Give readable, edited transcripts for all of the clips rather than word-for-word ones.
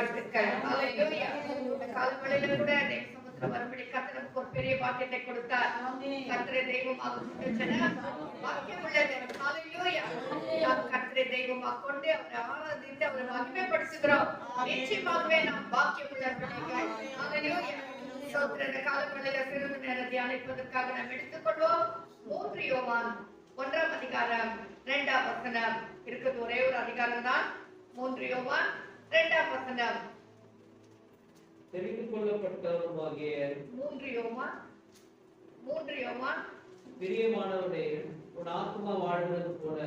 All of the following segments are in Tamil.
வாழ்த்துக்கள். ஹalleluya. கால்வளையில கூட தேவசமுத்திரம் வரும்படி கர்த்தர் நமக்கு ஒரு பெரிய பாக்கியத்தை கொடுத்தார். கர்த்தரை தெய்வமாக கொண்டன பாக்கியம் உள்ளது. ஹalleluya. நாம் கர்த்தரை தெய்வமாக கொண்டு அவரை ஆராதித்து அவரை மகிமைப்படுத்துகிறோம். நிச்சயமாகவே நாம் பாக்கியம் உள்ளவர்கள். ஹalleluya. சோத்திர கால்வளையில சிறிது நேரம் தியானிப்பதற்காக நாம் எடுத்துக்கொள்வோம். 3 யோவான் 1ஆம் அதிகாரம் 2ஆம் வசனம். இருக்குது ஒரே ஒரு அதிகாரம் தான். 3 யோவான் 2ஆம் வசனம். தெரிந்து கொள்ளப்பட்டவருமாகிய 3 யோவான் பிரியமானவரே, உன் ஆத்துமா வாழ்வது போல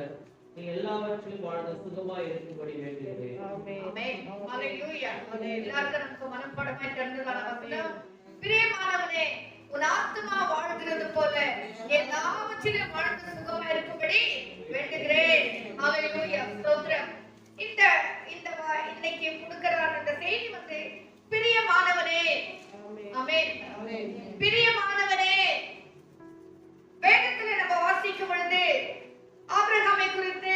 நீ எல்லாவற்றிலும் வாழ்ந்து சுகமாய் இருக்கும்படி வேண்டுகிறேன். ஆமென். ஹalleluya. எல்லாருக்கும் நமக்கு மனப்பாடமாய் தெரிந்ததான வசனம். பிரியமானவனே, உன் ஆத்துமா வாழ்கிறது போல எல்லாவற்றிலும் வாழ்ந்து சுகமாய் இருக்கும்படி வேண்டுகிறேன். ஹalleluya. ஸ்தோத்திரம். இந்த இன்னைக்கு கொடுக்கறான இந்த செய்தி வந்து பிரியமானவனே. ஆமென். பிரியமானவனே. வேதத்துல நம்ம வாசிக்கும் பொழுது ஆபிரகாமை குறித்து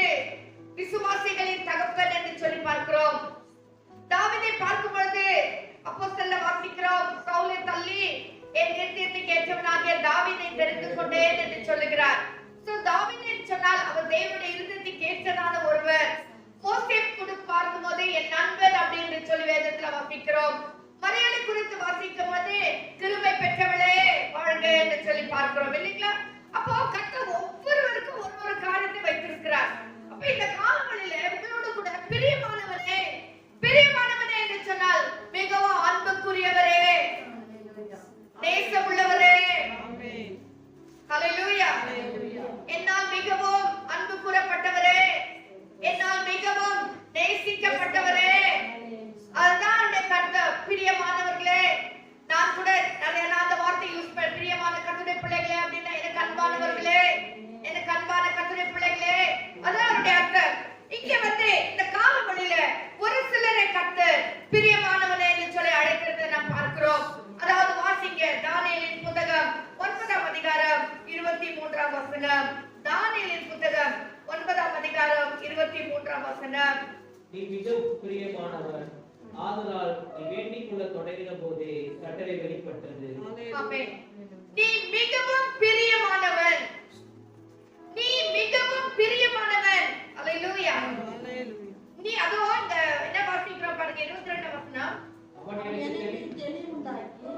விசுவாசிகளின் தகப்பன் என்று சொல்லி பார்க்கிறோம். தாவீதை பார்க்கும் பொழுது அப்போஸ்தலர்ல வாசிக்கிறோம், சவுலை தள்ளி என் இருதயத்துக்கு ஏற்றவனாகிய தாவீதை தெரிந்து கொண்டேன் என்று சொல்லுகிறார். சோ தாவீதை சொன்னால் அவர் தேவனுடைய இருதயத்துக்கு ஏற்றதான ஒருவர். மோசே குறித்து பார்க்கும்போது என் நண்பன் அப்படின்னு சொல்லி வேதத்துல வாசிக்கிறோம். மரியாதை குறித்து வாசிக்கும் போது கிருபை பெற்றவளே வாழ்க என்று சொல்லி பார்க்கிறோம் இல்லைங்களா? அப்போ கர்த்தர் ஒவ்வொருவருக்கும் ஒரு காரியத்தை வைத்திருக்கிறார். அப்ப இந்த காலங்களில உங்களோட கூட பிரியமானவரே என்று சொன்னால் மிகவும் அன்புக்குரியவரே, நேசமுள்ளவரே. ஹalleluya. என்னால் மிகவும் அன்பு கூறப்பட்டவரே, என்னால் மிகவும் நேசிக்கப்பட்டவரே. அதுதான் கர்த்தர். பிரியமானவர்களே, நான் கூட அந்த வார்த்தை யூஸ் பண்ண, பிரியமான கர்த்தருடைய பிள்ளைகளே அப்படின்னா எனக்கு அன்பானவர்களே, எனக்கு அன்பான கர்த்தருடைய பிள்ளைகளே, அதான் அவருடைய அர்த்தம். இங்க வந்து இந்த காலவழியில ஒரு சிலரை கர்த்தர் பிரியமானவனே என்று சொல்லி அழைக்கிறதை நாம் பார்க்கிறோம். அதாவது வாசிங்க தானியேலின் புத்தகம் 9ஆம் அதிகாரம் 23ஆம் வசனம். தானியேலின் புத்தகம் 9ஆம் அதிகாரம் 23ஆம் வசனம். நீ மிகவும் பிரியமானவர், ஆதலால் நீ வேண்டிக் கொள்ள தொடங்கின போதே கட்டளை வெளிப்பட்டது. ஆமென். நீ மிகவும் பிரியமானவன், நீ மிகவும் பிரியமானவன். ஹalleluya. நீ அதோ இந்த என்ன வாசிக்கிறோம் பாருங்க, 22ஆம் வசனம். எனக்கு தெளிவுண்டாக்கி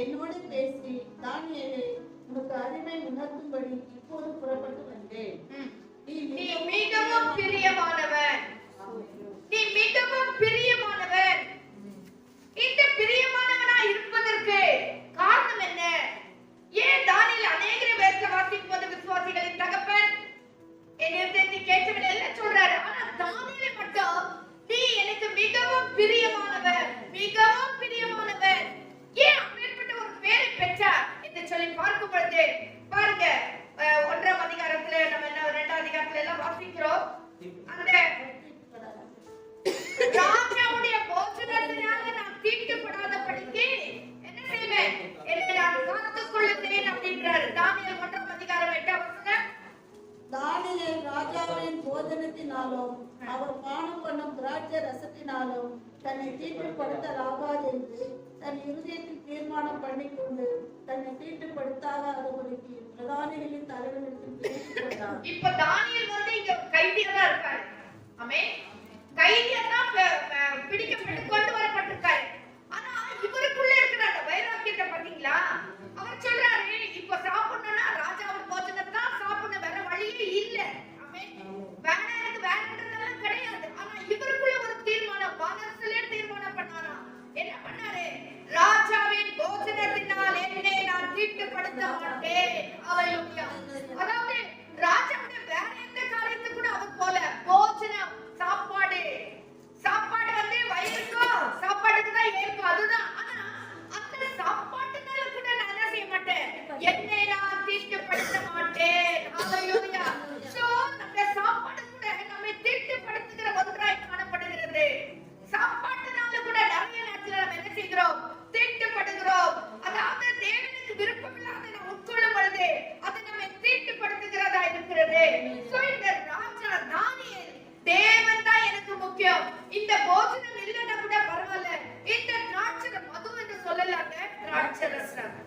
என்னோடு பேசி, தானியேலே, உனக்கு அறிவை உணர்த்தும்படி இப்போது புறப்பட்டு வந்தேன். நீ மிகவும் பிரியமானவன், நீ மிகவும் பிரியமானவன். இந்த பிரியமானவனா இருப்பதற்கு காரணம் என்ன? ஏன் தானியேல் அநேகரை வேதத்துல வாசிக்கும் போது விசுவாசிகளின் தகப்பன், என் இருதயத்துக்கு ஏற்றவன் எல்லாம் சொல்றாரு. ஆனா தானியேலை மட்டும் நீ எனக்கு மிகவும் பிரியமானவன், மிகவும் பிரியமானவன். ஏன் அப்பேற்பட்ட ஒரு பேரை பெற்றார் என்று சொல்லி பார்க்கும் பொழுது பாருங்க, 1ஆம் அதிகாரத்துல நம்ம என்ன 2ஆம் அதிகாரத்துல எல்லாம் வாசிக்கிறோம். அந்த ராஜாவுடைய போஜனத்தினால நான் தீட்டுப்படாதபடிக்கு என்ன செய்வேன், என்னை நான் காத்துக் கொள்ளுகிறேன் அப்படின்றாரு. தானியேல் 1ஆம் அதிகாரம் 8ஆம் வசனம். தானியேல் ராஜாவின் போஜனத்தினாலும் அவர் பானம் பண்ணும் திராட்சை ரசத்தினாலும் தன்னை தீட்டுப்படுத்தலாகாது என்று தன் இருதயத்தில் தீர்மானம் பண்ணிக்கொண்டு தன்னை தீட்டுப்படுத்தாதபடிக்கு பிரதானிகளின் தலைவர்களுக்கு பேசிக் கொண்டார். இப்ப தானியேல் வந்து இங்க கைதியா தான் இருக்காரு. ஆமென். கைதியா தான் பிடிக்கப்பட்டு கொண்டு வரப்பட்டிருக்காரு. ஆனா இவருக்குள்ள இருக்கிற அந்த வைராக்கியத்தை பாத்தீங்களா? அவர் சொல்றாரு, இப்ப சாப்பிடணும்னா ராஜாவின் போஜனத்தை தான் சாப்பிடணும், வேற வழியே இல்ல. ஆமென். எனக்கு வேறன்றதெல்லாம் கிடையாது. ஆனா இவருக்குள்ள ஒரு தீர்மானம், மனசுல தீர்மானம் பண்ணாரா? என்ன பண்ணாரு? ராஜாவின் போஜனத்தினால் என்னை நான் தீட்டுப்படுத்த மாட்டேன். ஹalleluya. அதாவது ராஜாவுடைய வேற எந்த காரியத்தை கூட அவர் போல போஜனம், சாப்பாடு வந்து வயிறுக்கும் சாப்பாட்டுக்கு தான் ஏற்கும், அதுதான். ஆனா அந்த சாப்பாட்டுனால கூட நான் என்ன செய்ய மாட்டேன், என்னை நான் தீட்டுப்படுத்த மாட்டேன். ஹalleluya. சோ நம்ம சாப்பாடு கூட நம்மை தீட்டுப்படுத்துகிற ஒன்றாய் காணப்படுகிறது. சாப்பாட்டுனால கூட நிறைய நேரத்துல நம்ம என்ன செய்கிறோம், தீட்டுப்படுகிறோம். அதாவது தேவனுக்கு விருப்பமில்லாத நாம் உட்கொள்ளும் பொழுது அது நம்மை தீட்டுப்படுத்துகிறதா இருக்கிறது. சோ இந்த ராஜா தானியேல், தேவன் தான் எனக்கு முக்கியம், இந்த போஜனம் இல்லைன்னா கூட பரவாயில்ல, சொல்லலாங்க திராட்சை ரசம்.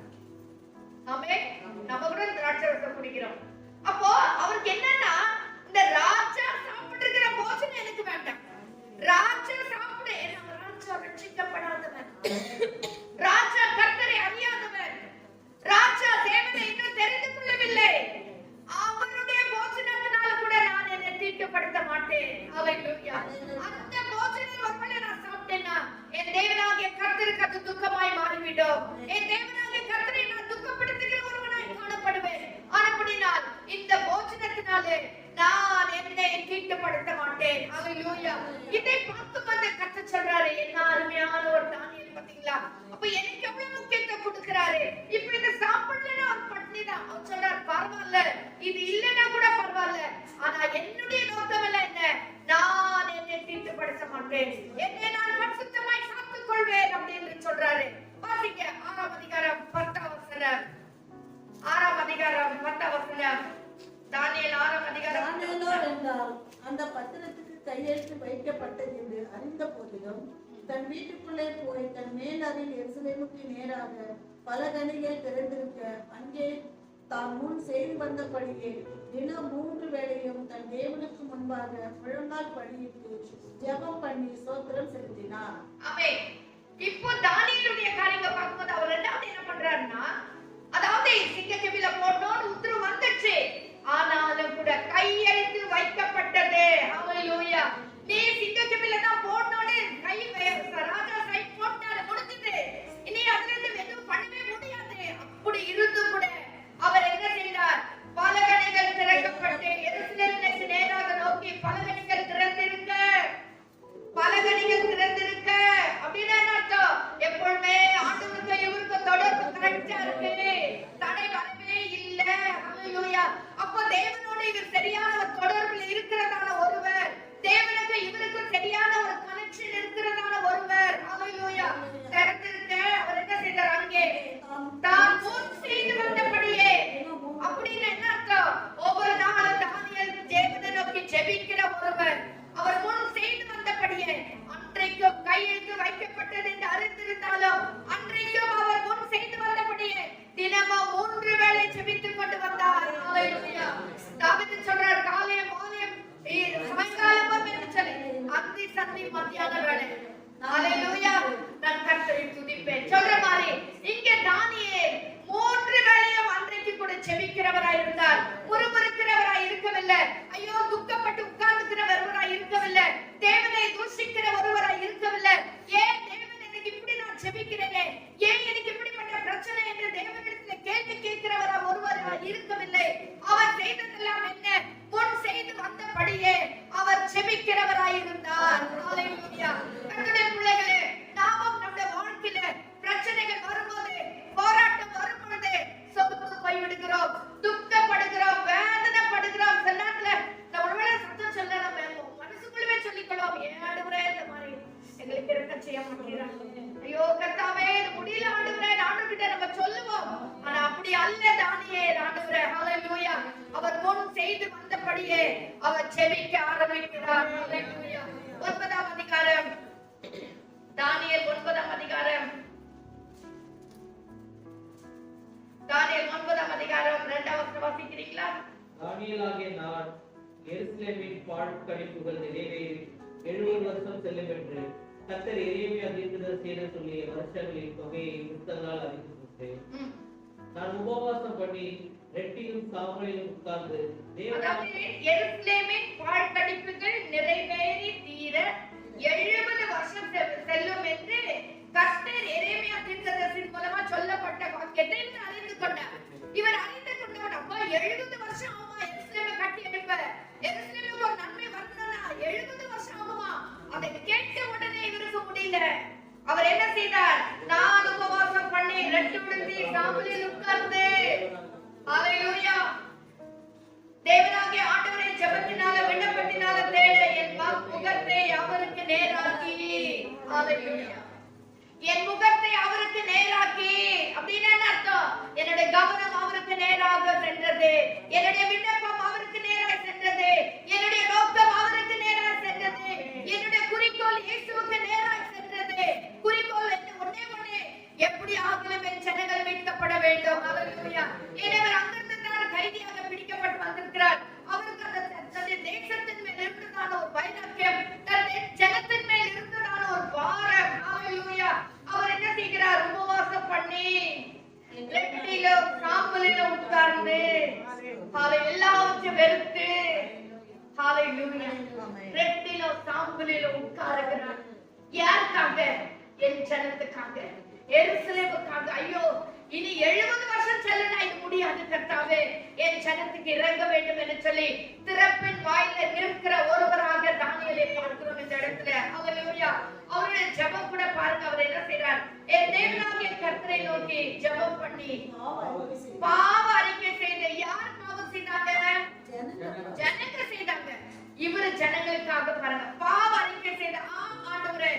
ஆமென். நம்ம கூட திராட்சை ரசம் குடிக்கிறோம். அப்போ அவருக்கு என்னன்னா இந்த ராஜா சாப்பிடுகிற போஜனம் எனக்கு வேண்டாம். ராஜா சாப்பிட ராஜா ரட்சிக்கப்படாதவன், ராஜா கர்த்தரை அறியாதவன், ராஜா தேவனை இன்னும் தெரிந்து கொள்ளவில்லை. அவருடைய போஜனத்தினால கூட நான் என்னை தீட்டுப்படுத்த மாட்டேன். ஹல்லேலூயா. அந்த போஜனம் ஒருவேளை நான் சாப்பிட்டேன்னா என் தேவனாகிய கர்த்தருக்கு அது துக்கமாய் மாறிவிடும். என் தேவனாகிய கர்த்தரை நான் துக்கப்படுத்துகிற ஒருவனாய் காணப்படுவேன். ஆனபடினால் இந்த போஜனத்தினாலே நான் என்னை தீட்டுப்படுத்த மாட்டேன். ஹல்லேலூயா. இதை பார்த்து வந்து கர்த்தர் சொல்றாரு, என்ன அருமையான ஒரு தானியேல் பாத்தீங்களா? அப்ப எனக்கு எவ்வளவு முக்கியத்துவம் கொடுக்கிறாரு. இப்ப இத சாப்பிடலன்னா அவர் பட்டினிதான். அவர் சொல்றாரு, பரவாயில்ல, இது இல்லைன்னா கூட பரவாயில்ல, ஆனா என்னுடைய நோக்கம் எல்லாம் என்ன? நான் என்னை தீட்டுப்படுத்த மாட்டேன், என்னை நான் பரிசுத்தமாய் காத்துக் கொள்வேன் அப்படின்னு சொல்றாரு. வாசிங்க 6ஆம் அதிகாரம் 10ஆம் வசனம். 6ஆம் அதிகாரம் 10ஆம் வசனம். தானியேல் 6ஆம் அதிகாரம். தானியேலோ என்றால் அந்த பத்திரத்துக்கு கையெழுத்து வைக்கப்பட்டது என்று அறிந்த போதிலும் தன் வீட்டுக்குள்ளே போய் தன் மேலறையில் எருசலேமுக்கு நேராக பலகணிகள் திறந்திருக்க அங்கே தான் முன் செய்து வந்தபடியே தினம் 3 வேளையும் தன் தேவனுக்கு முன்பாக முழங்கால் படியிட்டு ஜெபம் பண்ணி ஸ்தோத்திரம் செலுத்தினார். ஆமென். இப்போ தானியேலுடைய காரியங்களை பார்க்கும்போது அவர் ரெண்டாவது என்ன பண்றாருன்னா, அதாவது சிங்கக்கெபில போடணும்னு உத்தரவு வந்துச்சு, ஆனாலும் கூட கையெழுத்து வைக்கப்பட்டது. ஹல்லேலூயா. நீ சிங்கக்கெபில தான் போடணும்னு ராஜா சைன் போட்டாரு, முடிஞ்சது. இனி அதுல இருந்து எதுவும் பண்ணவே முடியாது. அப்படி இருந்து கூட அவர் என்ன செய்தார்? பலகணிகள் திறக்கப்பட்டு எருசலேமுக்கு நேராக நோக்கி பலகணிகள் திறந்திருக்க, பலகணிகள் திறந்திருக்க அப்படின்னு என்ன அர்த்தம்? எப்பொழுதுமே ஆண்டவருக்கு இவருக்கு தொடர்பு கரெக்டா இருக்கு, தடை வரவே இல்ல. ஹல்லேலூயா. அப்போ தேவனோட இவர் சரியான ஒரு தொடர்பில் இருக்கிறதான ஒருவர், தேவனுக்கு இவருக்கு சரியான ஒரு கனெக்ஷன் இருக்கிறதான ஒருவர். ஹல்லேலூயா. திறந்திருக்க அவர் என்ன செய்தார்? அங்கே தான் முன் செய்து வந்தபடியே. அப்படின்னு என்ன அர்த்தம்? ஒவ்வொரு நாளும் தானியேல் தேவனை நோக்கி ஜெபிக்கிற ஒருவர், அவர் முன் செய்து வந்தபடியே அன்றைக்கும் கையெழுத்து வைக்கப்பட்டது என்று அறிந்திருந்தாலும் அன்றைக்கும் அவர் முன் செய்து வந்தபடியே தினமும் 3 வேளை ஜெபித்துக் கொண்டு வந்தார். ஹல்லேலூயா. தாவீது சொல்றார், காலையும் மாலையும் சாயங்காலமும் என்று சொல்லி அந்தி சந்தி மத்தியான வேளை. ஹல்லேலூயா. நான் கர்த்தரை துதிப்பேன் சொல்ற மாதிரி இங்க தானியேல் 3 வேளையும் அன்றைக்கு கூட ஜெபிக்கிறவராய் இருந்தார். முறுமுறுக்கிறவராய் இருக்கவில்லை. ஐயோ துக்கப்பட்டு உட்கார்ந்துக்கிற ஒருவராய் இருக்கவில்லை. தேவனை தூஷிக்கிற ஒருவராய் இருக்கவில்லை. ஏன் தேவன் எனக்கு இப்படி நான் ஜெபிக்கிறேனே, ஏன் எனக்கு இப்படிப்பட்ட பிரச்சனை என்று தேவனிடத்தில் கேள்வி கேட்கிறவரா ஒருவராய் இருக்கவில்லை. அவர் செய்ததெல்லாம் என்ன? முன் செய்து வந்தபடியே அவர் ஜெபிக்கிறவராய் இருந்தார். ஹல்லேலூயா. கர்த்தருடைய பிள்ளைகளே, நாமும் நம்முடைய வாழ்க்கையில பிரச்சனைகள் வரும்போது, போராட்டம் வரும்போது சோர்ந்து போய் விடுகிறோம், துக்கப்படுகிறோம், வேதனைப்படுகிறோம். சில நேரத்துல நம்ம ஒருவேளை சத்தம் சொல்ல நம்ம மனசுக்குள்ளவே சொல்லிக்கலாம், ஆண்டவரே இந்த மாதிரி எங்களுக்கு இரக்கம் செய்ய மாட்டேங்கிறாங்க, ஐயோ கர்த்தாவே இது முடியல ஆண்டவரே, ஆண்டவர்கிட்ட நம்ம சொல்லுவோம். ஆனா அப்படி அல்ல தானியேல். ஆண்டவரே ஹல்லேலூயா. அவர் முன் செய்து வந்தபடியே அவர் ஜெபிக்க ஆரம்பிக்கிறார். ஹல்லேலூயா. 9ஆம் அதிகாரம் தானியேல் 9ஆம் அதிகாரம். தானியேல் 9ஆம் அதிகாரம் 2ஆம் வசனம் வாசிக்கிறீங்களா? தானியேலாகிய நான் எருசலேமின் பாழ்கடிப்புகள் நிறைவேறி 70 வருஷம் செல்லும் என்று கர்த்தர் எரேமியா தீர்க்கதரிசியிடம் சொல்லிய வருஷங்களின் தொகையை புத்தகங்களால் அறிந்து கொண்டேன். நான் உபவாசம் பண்ணி ரெட்டிலும் சாம்பலிலும் உட்கார்ந்து எருசலேமின் பாழ்கடிப்புகள் நிறைவேறி தீர 70 வருஷம் செல்லும் என்று கர்த்தர் எரேமியா தீர்க்கதரிசியின் மூலமா சொல்லப்பட்ட வாக்கியத்தை இவர் அறிந்து கொண்டார். இவர் அறிந்து கொண்டவர், அப்பா 70 வருஷம் ஆகுமா எருசலேமை கட்டி எழுப்ப, எருசலேமுக்கு ஒரு நன்மை வரணும்னா 70 வருஷம் ஆகுமா? அதை கேட்ட உடனே இவருக்கு முடியல. அவர் என்ன செய்தார்? நான் உபவாசம் பண்ணி ரெட்டு விழுந்தி சாம்பலில் உட்கார்ந்து. ஹல்லேலூயா. தேவனாகிய ஆண்டவரை ஜெபத்தினால விண்ணப்பத்தினால தேட என் முகத்தை அவருக்கு நேராக்கி. ஹல்லேலூயா. என் முகத்தை அவருக்கு நேராக்கி அப்படின்னு என்ன அர்த்தம்? என்னுடைய கவனம் அவருக்கு நேராக சென்றது, என்னுடைய விண்ணப்பம் அவருக்கு நேராக சென்றது, என்னுடைய நோக்கம் அவருக்கு நேராக சென்றது, என்னுடைய குறிக்கோள் இயேசுவுக்கு நேராக சென்றது. குறிக்கோள் என்ன? ஒண்ணே எப்படி ஏன்னா அவர் அங்கிருந்து தான் கைதியாக பிடிக்கப்பட்டு வந்திருக்கிறார். அவருக்கு அந்த தன்னுடைய தேசத்தின் மேல் இருந்ததான ஒரு வைராக்கியம், தன்னுடைய ஜனத்தின் மேல் இருந்ததான ஒரு பாரம். ஹalleluya. அவர் என்ன செய்கிறார்? உபவாசம் பண்ணி ரெட்டிலும் சாம்பலிலும் உட்கார்ந்து எல்லாவற்றையும் வெறுத்து ஹalleluya ரெட்டிலும் சாம்பலிலும் உட்காருகிறார். யாருக்காக? என் ஜனத்துக்காக, எருசலேமுக்காக. ஐயோ, இனி 70 வருஷம் செல்லனா இது முடியாது கர்த்தாவே, என் ஜனத்துக்கு இறங்க வேண்டும் என்று சொல்லி திறப்பின் வாயில நிற்கிற ஒருவராக தானியேலை பார்க்கிறோம் இந்த இடத்துல. ஹalleluya. அவருடைய ஜெபம் கூட பாருங்க, அவர் என்ன செய்றார்? என் தேவனாகிய கர்த்தரை நோக்கி ஜெபம் பண்ணி பாவ அறிக்கை செய்த. யார் பாவம் செய்தாங்க? ஜனங்க செய்தாங்க. இவரு ஜனங்களுக்காக பாருங்க பாவ அறிக்கை செய்த. ஆண்டவரே,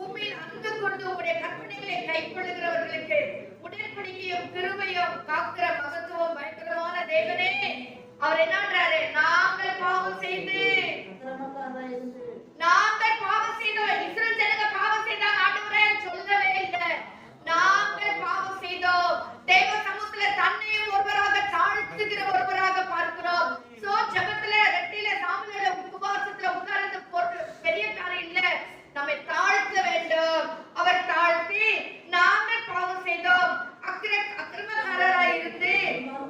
உம்மில் அன்பு கொண்டு உம்முடைய கற்பனைகளை கைக்கொள்ளுகிறவர்களுக்கு உடன்படிக்கையும் கிருபையும் காக்கிற மகத்துவம் பயங்கரமான தேவனே. அவர் என்னன்றாரு? நாங்கள் பாவம் செய்து இஸ்ரவேல் ஜனங்க பாவம் செய்தாங்க. ஆண்டவரே சொல்லவே இல்லை. நாங்கள் பாவம் செய்தோம். தேவ சமூகத்துல தன்னையும் ஒருவராக தாழ்த்துகிற ஒருவராக பார்க்கிறோம். சோ ஜெபத்துல ரெட்டில சாம்பலில உபவாசத்துல உட்கார்ந்து போட்டு பெரிய காரியம் இல்ல. நம்மை தாழ்த்த வேண்டும். அவர் தாழ்த்தி நாங்கள் பாவம் செய்தோம், அக்கிரமக்காரராய் இருந்து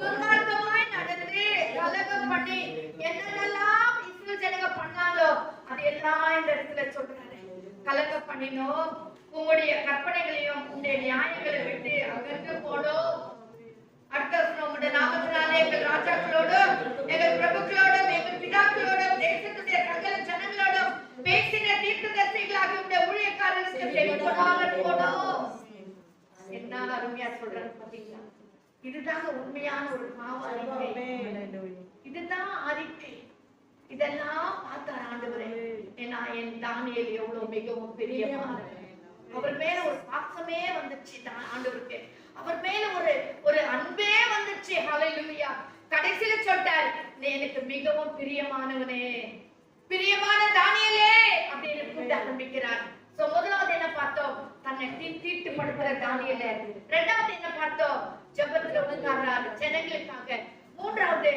துன்மார்க்கமாய் நடந்து கலகம் பண்ணி என்னென்னலாம் இஸ்ரவேல் ஜனங்க பண்ணாலோ அதெல்லாம் இந்த இடத்துல சொல்றாரு. கலகம் பண்ணினோம், உங்களுடைய கற்பனைகளையும் உங்களுடைய நியாயங்களை விட்டு அகன்று போனோம். அடுத்த உங்களுடைய நாமத்தினாலே எங்கள் ராஜாக்களோடும் எங்கள் பிரபுக்களோடும் எங்கள் பிதாக்களோடும் தேசத்துடைய சகல ஜனங்களோடும் பேசின தீர்க்கதரிசிகளாகிய உங்களுடைய ஊழியக்காரருக்கு செவிகொடாமல் போனோம். என்ன அருமையா சொல்றாரு பாத்தீங்களா? இதுதான் உண்மையான ஒரு பாவ அறிக்கை. இதுதான் அறிக்கை. இதெல்லாம் பார்த்த ஆண்டவரே, ஏன்னா என் தானியேல் எவ்வளவு மிகவும் பிரியமானவர். அவர் மேல ஒரு பாசமே வந்துச்சு ஆண்டவருக்கு. அவர் மேல ஒரு அன்பே வந்துச்சு. ஹalleluya. கடைசியில சொல்றார், நீ எனக்கு மிகவும் பிரியமானவனே, பிரியமான தானியேலே அப்படின்னு கூப்பிட ஆரம்பிக்கிறார். சோ முதலாவது என்ன பார்த்தோம்? தன்னை தீட்டுப்படுத்துற தானியேலே. இரண்டாவது என்ன பார்த்தோம்? ஜெபத்துல உட்கார்றார் ஜனங்களுக்காக. மூன்றாவது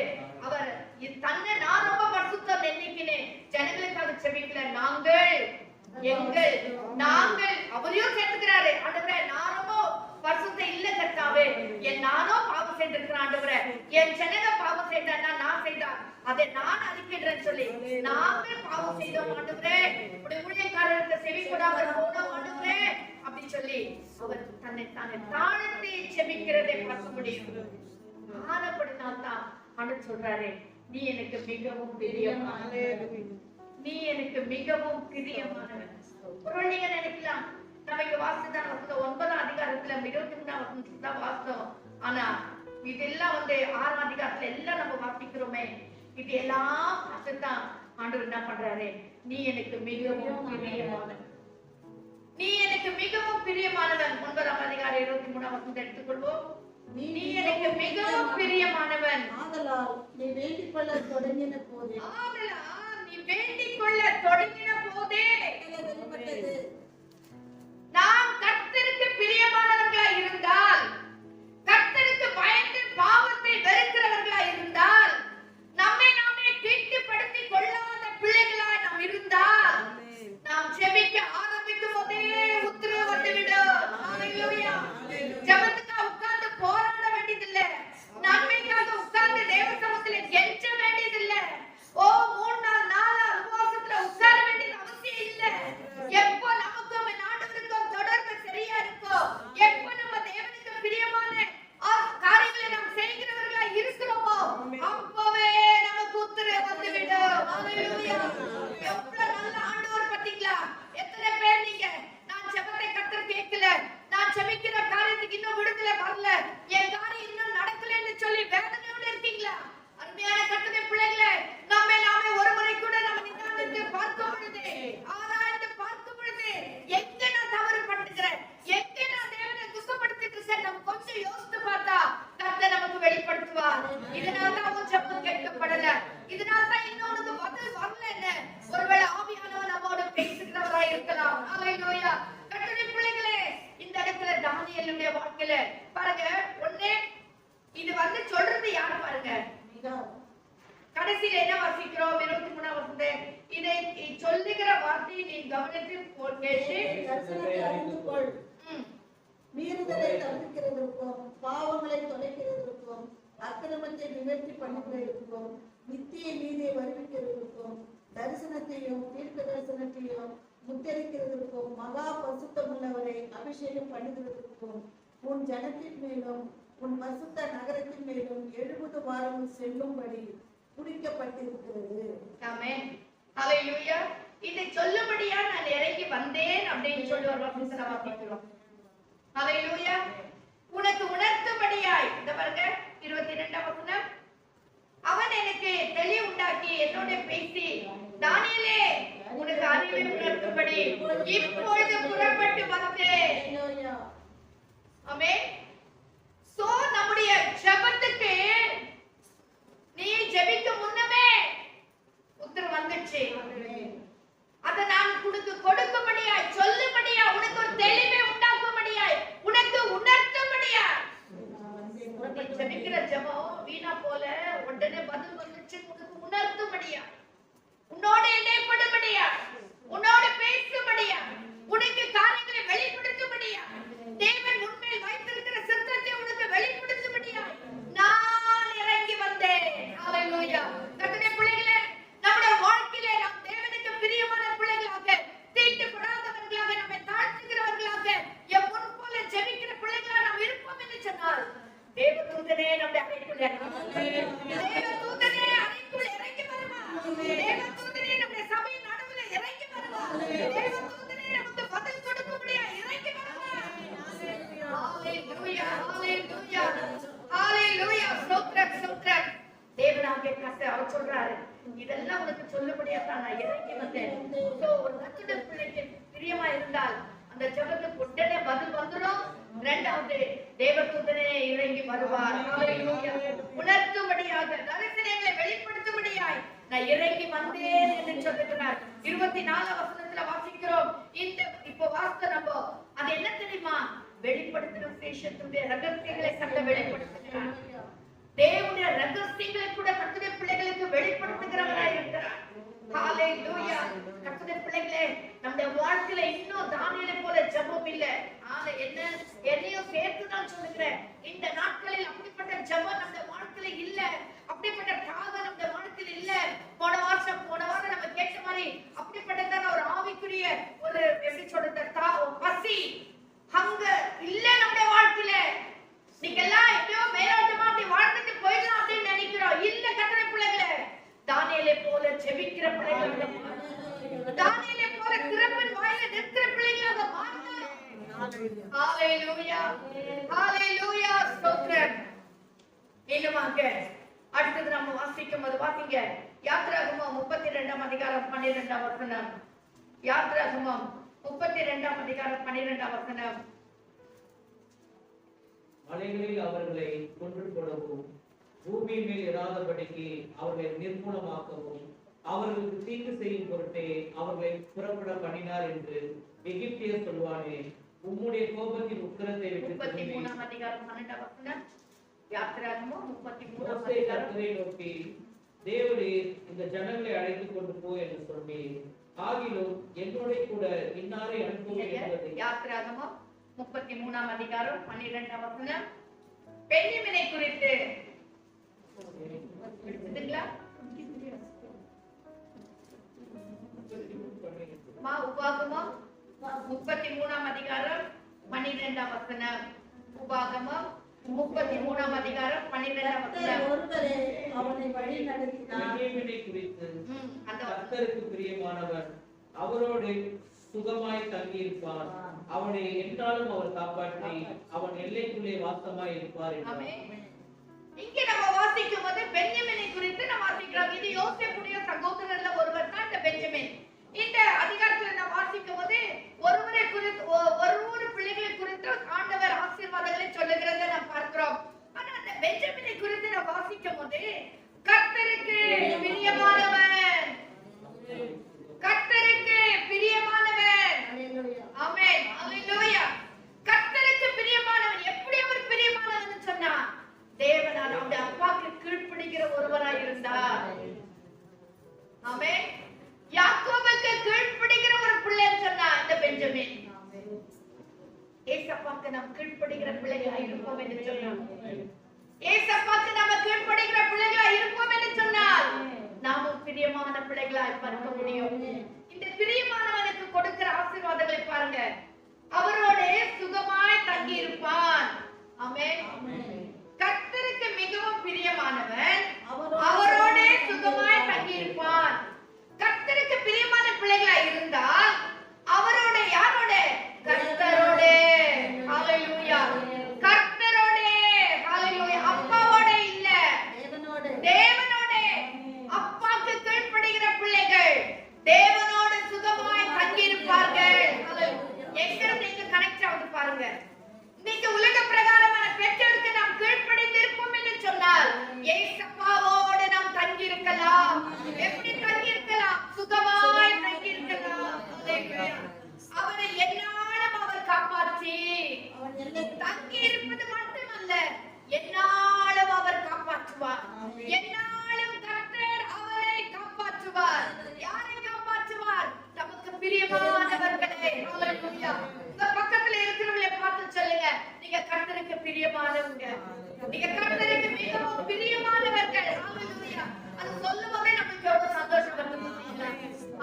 அவர் தன்னை நான் ரொம்ப பரிசுத்தம் நினைக்கிறேன், ஜனங்களுக்காக செபிக்கல. நாங்கள் அவரையும் சேர்த்துக்கிறாரு. ஆண்டவரே, நான் ரொம்ப பரிசுத்தம் இல்ல கர்த்தாவே, நானும் பாவம் செய்திருக்கிறேன் ஆண்டவரே, என் ஜனங்க பாவம் செய்தான்னா நான் செய்தா அதை நான் அறிக்கிறேன்னு சொல்லி நாங்கள் பாவம் செய்தோம் ஆண்டவரே, உடைய ஊழியக்காரருக்கு செவி கொடாமல் போனோம் ஆண்டவரே அப்படின்னு சொல்லி அவர் தன்னை தாழ்த்தி செபிக்கிறதை பார்க்க முடியும். ஆனப்படினால்தான் ஆண்டவர் சொல்றாரு, நீ எனக்கு மிகவும் பிரியமானவன், நீ எனக்கு மிகவும் பிரியமானவன். ஒரு நீங்க நினைக்கலாம், நமக்கு வாசிதான் வசனம் 9ஆம் அதிகாரத்துல 23ஆம் வசனத்துல தான் வாசித்தோம். ஆனா இதெல்லாம் 6ஆம் அதிகாரத்துல எல்லாம் நம்ம வாசிக்கிறோமே, இது எல்லாம் பார்த்துதான் ஆண்டவர் என்ன பண்றாரு? நீ எனக்கு மிகவும் பிரியமானவன், நீ எனக்கு மிகவும் பிரியமானவன். 9ஆம் அதிகாரம் 23ஆம் வசனத்தை எடுத்துக்கொள்வோம். நீ எனக்கு மிகவும் பிரியமானவன். ஆதலால் நீ வேண்டிக் கொள்ள தொடங்கின போதே நாம் கர்த்தருக்கு பிரியமானவர்களாய் இருந்தால், கர்த்தருக்கு பயந்து பாவத்தை வெறுக்கிறவர்களாய் இருந்தால், நம்மை நாமே தீட்டுப்படுத்திக் கொள்ளாத பிள்ளைகளாய் நாம் இருந்தால், நாம் ஜெபிக்க ஆரம்பிக்கும் போதே உத்தரவு வந்துவிடும். ஹalleluya. ஜெபத்துக்காக உட்கார்ந்து போராட வேண்டியதில்லை, நன்மைக்காக உட்கார்ந்து தேவ சமூகத்திலே கெஞ்ச வேண்டியதில்லை. ஓ 3 நாள் 4 உபவாசத்துல உட்கார வேண்டியது அவசியம் இல்லை. எப்போ நமக்கும் ஆண்டவருக்கும் தொடர்பு சரியா இருக்கோ, எப்போ நம்ம தேவனுக்கு பிரியமான காரியங்களை நாம் செய்கிறவர்களா இருக்கிறோமோ, அப்பவே நமக்கு உத்தரவு வந்துவிடும். ஹalleluya. எவ்வளவு நல்ல ஆண்டவர் பாத்தீங்களா? எத்தனை பேர் நீங்க நான் ஜெபத்தை கர்த்தர் கேட்கல, நான் ஜெபிக்கிற காரியத்துக்கு இன்னும் விடுதலை வரல, என் காரியம் இன்னும் நடக்கலன்னு சொல்லி வேதனையோட இருக்கீங்களா? அருமையான கர்த்தருடைய பிள்ளைகளே, நாமே ஒரு முறை கூட நம்ம நிதானித்து பார்க்கும் பொழுது, ஆராய்ந்து பார்க்கும் பொழுது, எங்க நான் தவறு பண்ணுகிறேன், எங்க நான் தேவனை துக்கப்படுத்திட்டு இருக்கேன், நம்ம கொஞ்சம் யோசித்து பார்த்தா கர்த்தர் நமக்கு வெளிப்படுத்துவார். இதனால்தான் உன் ஜெபம் கேட்கப்படல, இதனால்தான் இன்னொன்னு பதில் வரலன்னு ஒருவேளை ஆவியானவர் நம்மோடு பேசுகிறவராய் இருக்கலாம். ஹalleluya. கர்த்தருடைய பிள்ளைகளே, இந்த இடத்துல தானியேலுடைய வாழ்க்கையில பாருங்க, ஒண்ணே இது கவனத்தில் கேட்டு தரிசனத்தை அறிந்து கொள். ம், மீறுதலை தவிர்க்கிறதற்கும் பாவங்களை தொலைக்கிறதற்கும் அக்கிரமத்தை நிவர்த்தி பண்ணுகிறதற்கும் நித்திய நீதியை வருவிக்கிறதற்கும் தரிசனத்தையும் தீர்க்க தரிசனத்தையும் முத்தரிக்கிறதற்கும் மகா பரிசுத்தமுள்ளவரை அபிஷேகம் பண்ணுகிறதற்கும் உன் ஜனத்தின் மேலும் உன் பரிசுத்த நகரத்தின் மேலும் 70 வாரங்கள் செல்லும்படி குறிக்கப்பட்டிருக்கிறது. ஆமென். ஹalleluya. இதை சொல்லும்படியா நான் இறங்கி வந்தேன் அப்படின்னு சொல்லி ஒரு வசனத்தை வாசிக்கிறோம். ஹalleluya. உனக்கு உணர்த்தும்படியாய் இந்த பாருங்க 22ஆம் வசனம். அவன் எனக்கு தெளிவு உண்டாக்கி என்னோட பேசி தானியேலே உனக்கு அறிவை உணர்த்தும்படி இப்பொழுது புறப்பட்டு வந்தேன். ஹalleluya. ஆமென். சோ நம்முடைய ஜெபத்துக்கு நீ ஜெபிக்க முன்னமே உத்தரவு வந்துச்சு. அதை நான் உனக்கு கொடுக்கும்படியாய் சொல்லும்படியாய் உனக்கு ஒரு தெளிவை உண்டாக்கும்படியாய் உனக்கு உணர்த்தும்படியாய் நீ ஜெபிக்கிற ஜெபம் வீணா போல உடனே பதில் வந்துச்சு. உனக்கு உணர்த்தும்படியாய் உன்னோட இணைப்படும்படியாய் உன்னோட பேசும்படியாய் உனக்கு காரியங்களை வெளிப்படுத்தும்படியாய் தேவன் உன்மேல் வைத்திருக்கிற சித்தத்தை உனக்கு வெளிப்படுத்தும்படியாய் நான் இறங்கி வந்தேன். ஹalleluya. கர்த்தருடைய பிள்ளைகளே, நம்முடைய வாழ்க்கையிலே நாம் தேவனுக்கு பிரியமான பிள்ளைகளாக தீட்டுப்படாதவர்களாக நம்மை தாழ்த்துகிறவர்களாக என் முன் போல ஜெபிக்கிற பிள்ளைகளாக நாம் இருப்போம் என்று சொன்னால் தேவதூதனே நம்முடைய அறைக்குள்ளே தேவதூதனே அறைக்குள்ளே இறங்கி வருவார். தேவதூதனே நம்முடைய சபையின் நடுவில் இறங்கி வருவார். தேவதூதனே நமக்கு பதில் கொடுக்கும்படியாக இறங்கி வருவார். ஹalleluya, ஹalleluya, ஹalleluya. ஸ்தோத்திரம், ஸ்தோத்திரம். தேவனாகிய கர்த்தர் அவர் சொல்றாரு, இதெல்லாம் உனக்கு சொல்லும்படியா தான் நான் இறங்கி வந்தேன். சோ ஒரு கர்த்தருடைய பிள்ளைக்கு பிரியமா இருந்தால் அந்த ஜெபத்துக்கு உடனே பதில் வந்துடும். இரண்டாவது தேவதூதனே இறங்கி வருவார். ஹalleluya. உணர்த்தும்படியாக தரிசனங்களை வெளிப்படுத்தும்படியாய் நான் இறங்கி வந்தேன் என்று சொல்லுகிறார். 24ஆம் வசனத்துல வாசிக்கிறோம். இந்த இப்போ வாசித்த நம்ம அது என்ன தெரியுமா? வெளிப்படுத்துகிற விசேஷத்துடைய ரகசியங்களை கட்ட வெளிப்படுத்துகிறார். தேவனுடைய ரகசியங்களை கூட கர்த்தருடைய பிள்ளைகளுக்கு வெளிப்படுத்துகிறவராய் இருக்கிறார். ஹalleluya. கர்த்தருடைய பிள்ளைகளே, நம்முடைய வாழ்க்கையில இன்னும் தானியேலை போல ஜெபம் இல்ல. ஆனா என்னையும் சேர்த்து தான் சொல்லுகிறேன். இந்த நாட்களில் அப்படிப்பட்ட ஜெபம் நம்முடைய வாழ்க்கையில இல்ல. அப்படிப்பட்ட தாகம் நம்முடைய வாழ்க்கையில இல்ல. போன வாரம் நம்ம கேட்ட மாதிரி அப்படிப்பட்டதான ஒரு ஆவிக்குரிய ஒரு எப்படி சொல்றது பசி ஹங்கர் இல்ல நம்முடைய வாழ்க்கையில. நீங்கெல்லாம் எப்பயோ மேலோட்டமா அப்படி வாழ்ந்துட்டு போயிடலாம் அப்படின்னு நினைக்கிறோம். இல்ல கர்த்தருடைய பிள்ளைகளே, தானியேலை போல ஜெபிக்கிற பிள்ளைகளாக மாறுங்க. தானியேலை போல திறப்பின் வாயில நிற்கிற பிள்ளைகளாக மாறுங்க. ஹalleluya, ஹalleluya. ஸ்தோத்திரம். இன்னுமாக அடுத்தது நம்ம வாசிக்கும் போது வாசிங்க யாத்ராகமம் 32ஆம் அதிகாரம் 12ஆம் வசனம். யாத்ராகமம் 32ஆம் அதிகாரம் 12ஆம் வசனம். மலைகளில் அவர்களை கொன்று போடவும் பூமியின் மேல் இராதபடிக்கு அவர்களை நிர்மூலமாக்கவும் அவர்களுக்கு தீங்கு செய்யும் பொருட்டே அவர்களை புறப்பட பண்ணினார் என்று எகிப்தியர் சொல்வானே. உம்முடைய கோபத்தின் உக்கிரத்தை விட்டு 33ஆம் அதிகாரம் 12ஆம் வசனம். யாத்ராகமம் 33ஆம் மோசே அதிகாரம். கர்த்தரை நோக்கி, தேவரீர் இந்த ஜனங்களை அழைத்துக் கொண்டு போ என்று சொன்னீர். ஆகிலும் என்னோட கூட இன்னாரை அனுப்புவேன் என்பதை. யாத்ராகமம் 33ஆம் அதிகாரம் 12ஆம் வசனம். பென்யமீனை குறித்து எடுத்துங்களா? உபாகமம் 33ஆம் அதிகாரம் 12ஆம் வசனம். உபாகமம் 33ஆம் அதிகாரம் 12ஆம் வசனம். ஒருவரே அவனை வழி நடத்தினார். பென்யமீனை குறித்து அந்த கர்த்தருக்கு பிரியமானவன் அவரோடு சுகமாய் தங்கியிருப்பான். அவனை என்றாலும் அவர் காப்பாற்றி அவன் எல்லைக்குள்ளே வாசமாய் இருப்பார். இங்கே நம்ம வாசிக்கும் போது பென்யமீனை குறித்து நம்ம வாசிக்கிறோம். இது யோசேப்புடைய சகோதரர்ல ஒருவர் தான் இந்த பென்யமீன். இந்த அதிகாரத்துல நம்ம வாசிக்கும் போது ஒருவரை குறித்து ஒரு பிள்ளைகளை குறித்து ஆண்டவர் ஆசீர்வாதங்களை சொல்லுகிறதை நாம் பார்க்கிறோம். ஆனா அந்த பென்யமீனை குறித்து நம்ம வாசிக்கும் போது கர்த்தருக்கு பிரியமானவன், கர்த்தருக்கு பிரியமானவன். ஆமென், ஹalleluya. கர்த்தருக்கு பிரியமானவன். எப்படி அவர் பிரியமானவன் சொன்னா தேவனார் அவருடைய அப்பாவுக்கு கீழ்ப்படிகிற ஒருவராய் இருந்தார். ஆமென். யாக்கோபுக்கு கீழ்ப்படிகிற ஒரு பிள்ளை பெஞ்சமின். ஏசப்பாக்கு நாம் கீழ்ப்படுகிற பிள்ளைகளா இருப்போம் என்று சொன்னார். ஏசப்பாக்கு நாம கீழ்ப்படுகிற பிள்ளைகளா இருப்போம் என்று சொன்னால் நாமும் பிரியமான பிள்ளைகளாய் பார்க்க முடியும். இந்த பிரியமானவனுக்கு கொடுக்கிற ஆசீர்வாதங்களை பாருங்க. அவரோட சுகமாய் தங்கி இருப்பான். ஆமென். கர்த்தருக்கு மிகவும் பிரியமானவன் அவரோட சுகமாய் தங்கி இருப்பான். கர்த்தருக்கு பிரியமான பிள்ளைகளா இருந்தால் அவரோட யாரோட? கர்த்தரோட. ஹalleluya. கர்த்தரோட. ஹalleluya. அப்பாவோட இல்ல, தேவனோட. அப்பாக்கு கீழ்ப்படுகிற பிள்ளைகள் தேவனோட சுகமாய் தங்கி இருப்பார்கள். எங்க நீங்க கனெக்ட் ஆகுது பாருங்க. இன்னைக்கு உலக பிரகாரமான பெற்றோருக்கு நாம் கீழ்ப்படிந்து இருப்போம் என்று சொன்னால் ஏசப்பாவோடு நாம் தங்கி இருக்கலாம். எப்படி தங்கி இருக்கலாம்? சுகமாய் தங்கி இருக்கலாம். அவரை என்னாலும் அவர் காப்பாற்றி தங்கி இருப்பது மட்டுமல்ல, என்னாலும் அவர் காப்பாற்றுவார். என்னாலும் கர்த்தர் அவரை காப்பாற்றுவார். யாரை காப்பாற்றுவார்? நமக்கு பிரியமானவர்களே. ஹalleluya. உங்க பக்கத்துல இருக்கிறவங்களை பார்த்து சொல்லுங்க, நீங்க கர்த்தருக்கு பிரியமானவங்க, நீங்க கர்த்தருக்கு மிகவும் பிரியமானவர்கள். ஹalleluya. அது சொல்லும்போதே நமக்கு எவ்வளவு சந்தோஷம் வருது.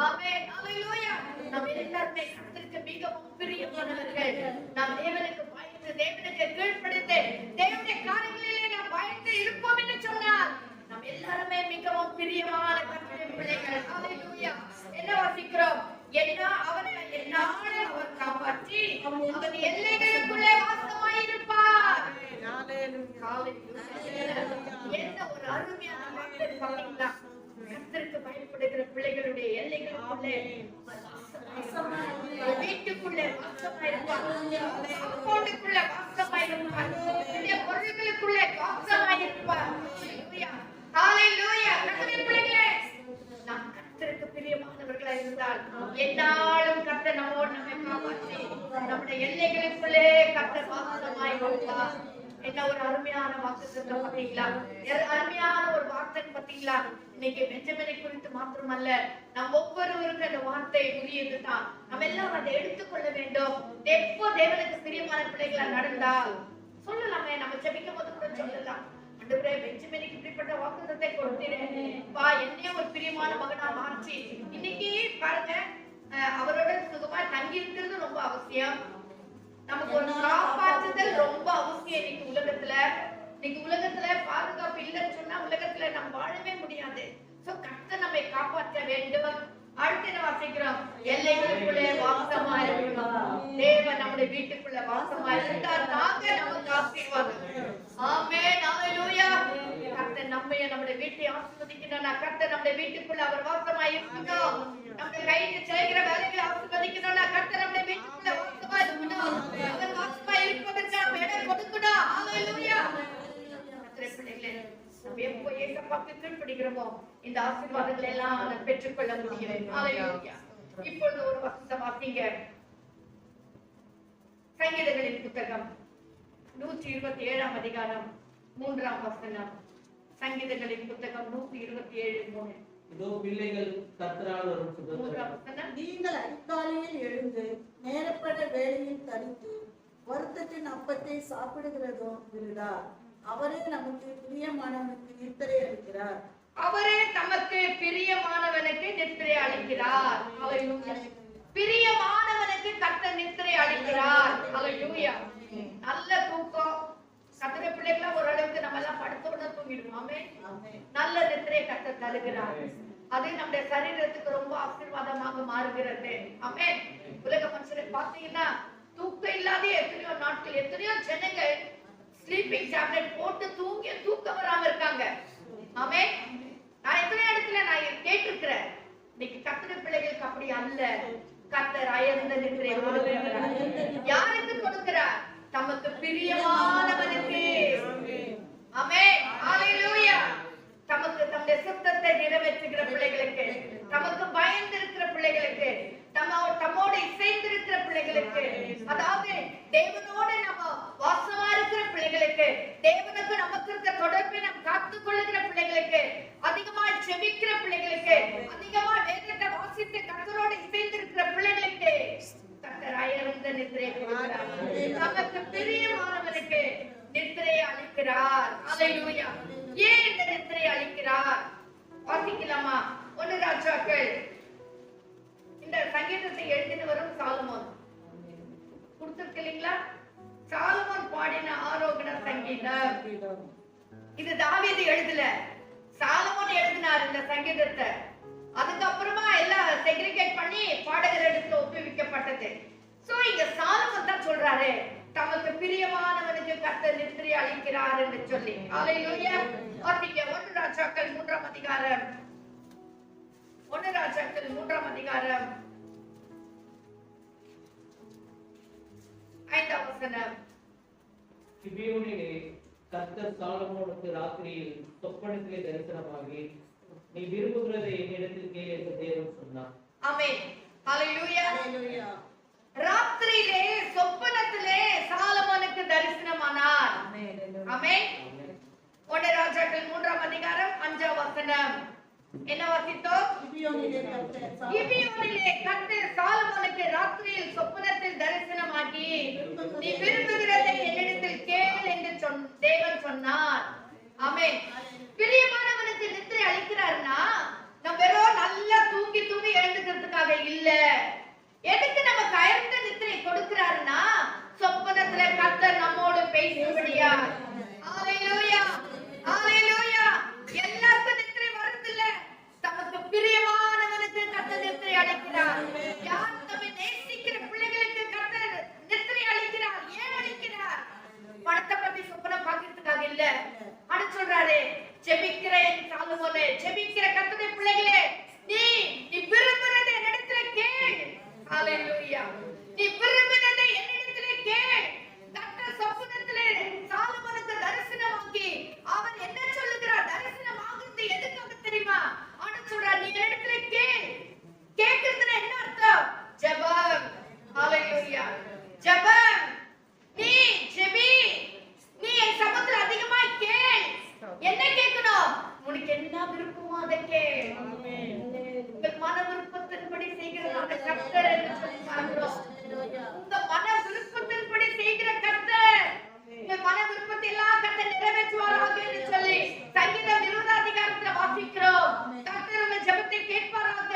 ஆமென். ஹalleluya. நாம் எல்லாரும் கர்த்தருக்கு மிகவும் பிரியமானவர்கள். நாம் தேவனுக்கு பயந்து தேவனுக்கு கீழ்ப்படிந்து தேவனுடைய காரியங்களிலே நாம் பயந்து இருப்போம் என்று சொன்னால் நாம் எல்லாருமே மிகவும் பிரியமான கர்த்தருடைய பிள்ளைகள். ஹalleluya. என்ன வாசிக்கிறோம்? அவனை என்னாலும் அவர் காப்பாற்றி அவன் எல்லைகளுக்குள்ளே வாசமாய் இருப்பார். என்ன ஒரு அருமையான வார்த்தை பாத்தீங்களா? கர்த்தருக்கு பயன்படுகிற பிள்ளைகளுடைய எல்லைகளுக்குள்ளே வீட்டுக்குள்ளே வாசமாய் இருப்பார். அக்கௌண்ட்டுக்குள்ளே வாசமாய் இருப்பார். பொருட்களுக்குள்ளே வாசமாய் இருப்பார். ஹalleluya. கர்த்தருடைய பிள்ளைகளே, நாம் கர்த்தருக்கு பிரியமானவர்களா இருந்தால் என்னாலும் கர்த்தர் நம்மோடு நம்மை காப்பாற்றி நம்முடைய எல்லைகளுக்குள்ளே கர்த்தர் வாசமாய் இருப்பார். என்ன ஒரு அருமையான வாக்குத்தத்தம் பாத்தீங்களா? அருமையான ஒரு வார்த்தை பாத்தீங்களா? இன்னைக்கு பெஞ்சமினை குறித்து மாத்திரமல்ல, நம் ஒவ்வொருவருக்கும் அந்த வார்த்தை உரியதுதான். நம்ம எல்லாம் அதை எடுத்துக்கொள்ள வேண்டும். எப்போ தேவனுக்கு பிரியமான பிள்ளைகளா நடந்தால் சொல்லலாமே, நம்ம ஜெபிக்கும் போது கூட சொல்லலாம், ஆண்டவரே பெஞ்சமினுக்கு இப்படிப்பட்ட வாக்குத்தத்தத்தை கொடுத்தீரேன், வா என்னையும் ஒரு பிரியமான மகனா மாற்றி. இன்னைக்கு பாருங்க, அவரோட சுகமா தங்கி இருக்கிறது ரொம்ப அவசியம். நமக்கு ஒரு காப்பாற்றுதல் ரொம்ப அவசியம். இன்னைக்கு உலகத்துல பாதுகாப்பு இல்லைன்னு சொன்னா உலகத்துல நம்ம வாழவே முடியாது. சோ கர்த்தர் நம்மை காப்பாற்ற வேண்டும். அடுத்து என்ன வாசிக்கிறோம்? எல்லைகளுக்குள்ளே வாசமா இருக்கணும். தேவன் நம்முடைய வீட்டுக்குள்ள வாசமா இருந்தால் தாங்க நமக்கு ஆசீர்வாதம். ஆமென். ஹalleluya. கர்த்தர் நம்முடைய வீட்டை ஆசீர்வதிக்கணும்னா கர்த்தர் நம்முடைய வீட்டுக்குள்ள அவர் வாசமா இருக்கணும். நம்ம கையில செய்கிற வேலைகளை ஆசீர்வதிக்கணும்னா கர்த்தர் நம்முடைய வீட்டுக்குள்ள வாசமா இருக்கணும். அவர் வாசமா இருப்பதற்கு நாம் இடம் கொடுக்கணும். ஹalleluya. கர்த்தர் பிள்ளைகளே, நம்ம எப்போ ஏசப்பாக்கு கீழ்ப்படிக்கிறோமோ இந்த ஆசீர்வாதங்களை எல்லாம் நாம் பெற்றுக்கொள்ள முடியும். ஹalleluya. இப்பொழுது ஒரு வசனத்தை வாசிங்க. சங்கீதங்களின் புத்தகம் 127 அதிகாரம் 3 வசனம். சங்கீதங்களின் புத்தகம் 127:3. இதோ பிள்ளைகள் கர்த்தரால் வரும் சுதந்திரம். நீங்கள் அதிகாலையில் எழுந்து நேரப்பட வேளையில் தரித்து வருத்தத்தின் அப்பத்தை சாப்பிடுகிறதோ விருதா. அவரே நமக்கு பிரியமானவனுக்கு நித்திரை அளிக்கிறார். அவரே தமக்கு பிரியமானவனுக்கு நித்திரை அளிக்கிறார். ஹalleluya. பிரியமானவனுக்கு கர்த்தர் நித்திரை அளிக்கிறார். ஹalleluya. நல்ல தூக்கம். கர்த்தருடைய பிள்ளைகள் ஓரளவுக்கு நம்ம எல்லாம் படுத்த உடனே தூங்கிடுவோம். ஆமென். நல்ல நித்திரை கர்த்தர் தருகிறார். அது நம்முடைய சரீரத்துக்கு ரொம்ப ஆசீர்வாதமாக மாறுகிறது. ஆமென். உலக மனுஷரை பார்த்தீங்கன்னா தூக்கம் இல்லாத எத்தனையோ நாட்கள், எத்தனையோ ஜனங்கள் ஸ்லீப்பிங் டேப்லெட் போட்டு தூங்கி தூக்கம் வராம இருக்காங்க. ஆமென். நான் எத்தனை இடத்துல நான் கேட்டிருக்கிறேன். இன்னைக்கு கர்த்தருடைய பிள்ளைகளுக்கு அப்படி அல்ல. கர்த்தர் அயர்ந்த நித்திரை கொடுக்கிறார். யாருக்கு கொடுக்கிறார்? தமக்கு பிரியமானவனுக்கு. ஆமென். ஹalleluya. தமக்கு தம்முடைய சித்தத்தை நிறைவேற்றுகிற பிள்ளைகளுக்கு, தமக்கு பயந்து இருக்கிற பிள்ளைகளுக்கு, தம்மோடு இசைந்து இருக்கிற பிள்ளைகளுக்கு, அதாவது தேவனோடு நம்ம வாசமா இருக்கிற பிள்ளைகளுக்கு, தேவனுக்கு நமக்கு இருக்க தொடர்பை நாம் காத்துக் கொள்ளுகிற பிள்ளைகளுக்கு, அதிகமா ஜெபிக்கிற பிள்ளைகளுக்கு, அதிகமா வேதத்தை வாசித்து கர்த்தரோடு இசைந்து இருக்கிற பிள்ளைகளுக்கு ஹalleluya. ஏன் இந்த நித்திரை அளிக்கிறார்? வாசிக்கலாமா? 1 ராஜாக்கள். இந்த சங்கீதத்தை எழுதினவரும் சாலமோன். கொடுத்திருக்கீங்களா? சாலமோன் பாடின ஆரோகண சங்கீதம். இது தாவீது எழுதல, சாலமோன் எழுதினார் இந்த சங்கீதத்தை. அதுக்கப்புறமா எல்லாம் செக்ரிகேட் பண்ணி பாடகர் இடத்துல ஒப்புவிக்கப்பட்டது. சோ இங்க சாலமோன் தான் சொல்றாரு, தமக்கு பிரியமானவனுக்கு கர்த்தர் நித்திரை அளிக்கிறார் என்று சொல்லி. ஹalleluya. வாசிங்க 1 ராஜாக்கள் 3ஆம் அதிகாரம். 1 ராஜாக்கள் 3ஆம் அதிகாரம் 5ஆம் வசனம். கிபியோனிலே கர்த்தர் சாலமோனுக்கு ராத்திரியில் சொப்பனத்திலே தரிசனமாகி, நீ விரும்புகிறதை என்னிடத்தில் கேள் என்று தேவன் சொன்னார். ஆமென். ஹalleluya. ஹalleluya. ராத்திரியிலே சொப்பனத்திலே சாலமோனுக்கு தரிசனமானார். ஆமென். ஆமென். 1 ராஜாக்கள் 3ஆம் அதிகாரம் 5ஆம் வசனம். என்ன வாசித்தோம்? கிபியோனிலே கர்த்தர் கிபியோனிலே கர்த்தர் சாலமோனுக்கு ராத்திரியில் சொப்பனத்தில் தரிசனமாகி, நீ விரும்புகிறதை என்னிடத்தில் கேள் என்று தேவன் சொன்னார். ஆமென். பிரியமானவனுக்கு நித்திரை அளிக்கிறார்னா நம்ம வெறும் நல்லா தூங்கி தூங்கி எழுந்துக்கிறதுக்காக இல்ல. எதுக்கு நம்ம கயர்ந்த நித்திரை கொடுக்கிறாருன்னா சொப்பனத்துல கர்த்தர் நம்மோடு பேசும்படியா. ஹalleluya. ஹalleluya. எல்லாருக்கும் நித்திரை வருதில்ல, தமக்கு பிரியமானவனுக்கு கர்த்தர் நித்திரை அளிக்கிறார். யார் தம்மை நேசிக்கிற பிள்ளைகளுக்கு கர்த்தர் நித்திரை அளிக்கிறார். ஏன் அளிக்கிறார்? பணத்தை பத்தி சொப்பனம் பார்க்கிறதுக்காக இல்ல. அட சொல்றாரு, ஜெபிக்கிற என் சாலமோனே, ஜெபிக்கிற கர்த்தருடைய பிள்ளைகளே, நீ விரும்புறதை என்னிடத்துல கேள். ஹalleluya. நீ விரும்புறதை என்னிடத்துல கேள். கர்த்தர் சொப்பனத்திலே சாலமோனுக்கு தரிசனமாக்கி அவன் என்ன சொல்லுகிறார்? தரிசனமாகுது எதுக்காக தெரியுமா? ஆனா சொல்றார், நீ என்னிடத்துல கேள். கேக்குறதுன்னா என்ன அர்த்தம்? ஜெபம். ஹalleluya. ஜெபம். நீ ஜெபி. நீ என் சமூகத்துல அதிகமா கேள். என்ன கேட்கணும்? உனக்கு என்ன விருப்பமோ அதை கேள். உங்கள் மன விருப்பத்தின்படி செய்கிறதாக கர்த்தர் என்று சொல்லி பார்க்கிறோம். உங்க மன விருப்பத்தின்படி செய்கிற கர்த்தர் உங்கள் மன விருப்பத்தை எல்லாம் கர்த்தர் நிறைவேற்றுவாராக என்று சொல்லி சங்கீதம் 20 அதிகாரத்துல வாசிக்கிறோம். கர்த்தர் உங்கள் ஜெபத்தை கேட்பாராக,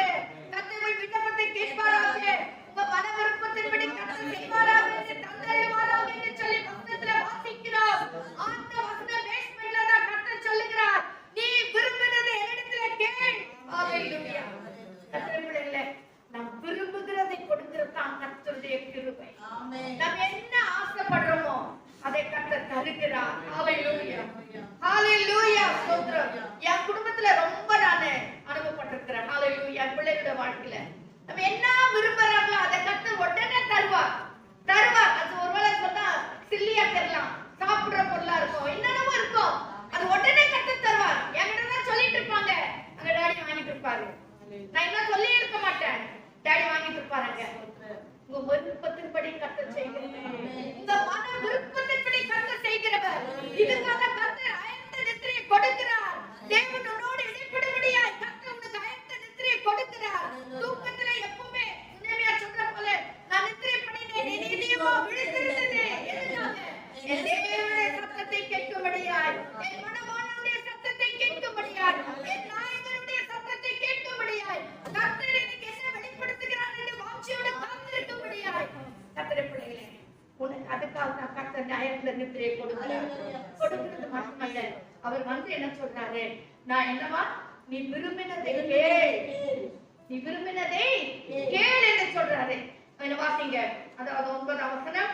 கர்த்தர் உங்கள் விண்ணப்பத்தை கேட்பாராக, உங்க மன விருப்பத்தின்படி கர்த்தர் செய்வாராக என்று தந்தருவாராக என்று சொல்லி வசனத்துல வாசிக்கிறோம். அந்த வசன பேஸ்மென்ட்ல தான் கர்த்தர் சொல்லுகிறார், நீ விரும்புகிறதை என்னிடத்துல கேள். ஹalleluya. கர்த்தர் பிள்ளைகளே, நாம் விரும்புகிறதை கொடுக்கிறது தான் கர்த்தருடைய கிருபை. ஆமென். நாம் என்ன ஆசைப்படுறோமோ அதை கர்த்தர் தருகிறார். ஹalleluya. ஹalleluya. ஸ்தோத்திரம். என் குடும்பத்துல ரொம்ப நானே அனுபவப்பட்டிருக்கிறேன். ஹalleluya. என் பிள்ளைகளோட வாழ்க்கையில நம்ம என்ன விரும்புறாங்களோ அதை கர்த்தர் உடனே தருவார். அது ஒருவேளை சொன்னா சில்லியா தெரியலாம், சாப்பிடுற பொருளா இருக்கும், என்னென்னமோ இருக்கும், அது உடனே கர்த்தர் தருவார். என்கிட்ட தான் சொல்லிட்டு இருப்பாங்க, அங்க டாடி வாங்கிட்டு இருப்பாரு. நான் என்ன சொல்லி இருக்க மாட்டேன், டாடி வாங்கிட்டு இருப்பாருங்க. உங்க விருப்பத்தின்படி கர்த்தர் செய்கிறவர், உங்க மன விருப்பத்தின்படி கர்த்தர் செய்கிறவர். இதுக்காக கர்த்தர் அயர்ந்த நித்திரையை கொடுக்கிறார். தேவன் உன்னோடு இடைப்படும்படியாய் கர்த்தர் உனக்கு அயர்ந்த நித்திரையை கொடுக்கிறார். தூக்கத்துல எப்பவுமே உண்மையா சொல்ற போல, நான் நித்திரை பண்ணினேன், என் இதயமோ விழித்திருந்தது. எதனால? என் தேவனுடைய சத்தத்தை கேட்கும்படியாய், என் மனமானவருடைய சத்தத்தை கேட்கும்படியாய், என் நாயகனுடைய சத்தத்தை கேட்கும்படியாய், கர்த்தர் எனக்கு என்ன வெளிப்படுத்துகிறார் என்று வாஞ்சியோடு காத்திருக்கும்படியாய். கர்த்தர் பிள்ளைகளே, உனக்கு அதுக்காக தான் கர்த்தர் அயர்ந்த நித்திரையை கொடுக்கிறார். கொடுக்கிறது மட்டுமல்ல, அவர் வந்து என்ன சொல்றாரு? நான் என்னவா? நீ விரும்பினதை கேள். நீ விரும்பினதை கேள் என்று சொல்றாரு. என்ன வாசிங்க, அதாவது 9ஆம் வசனம்.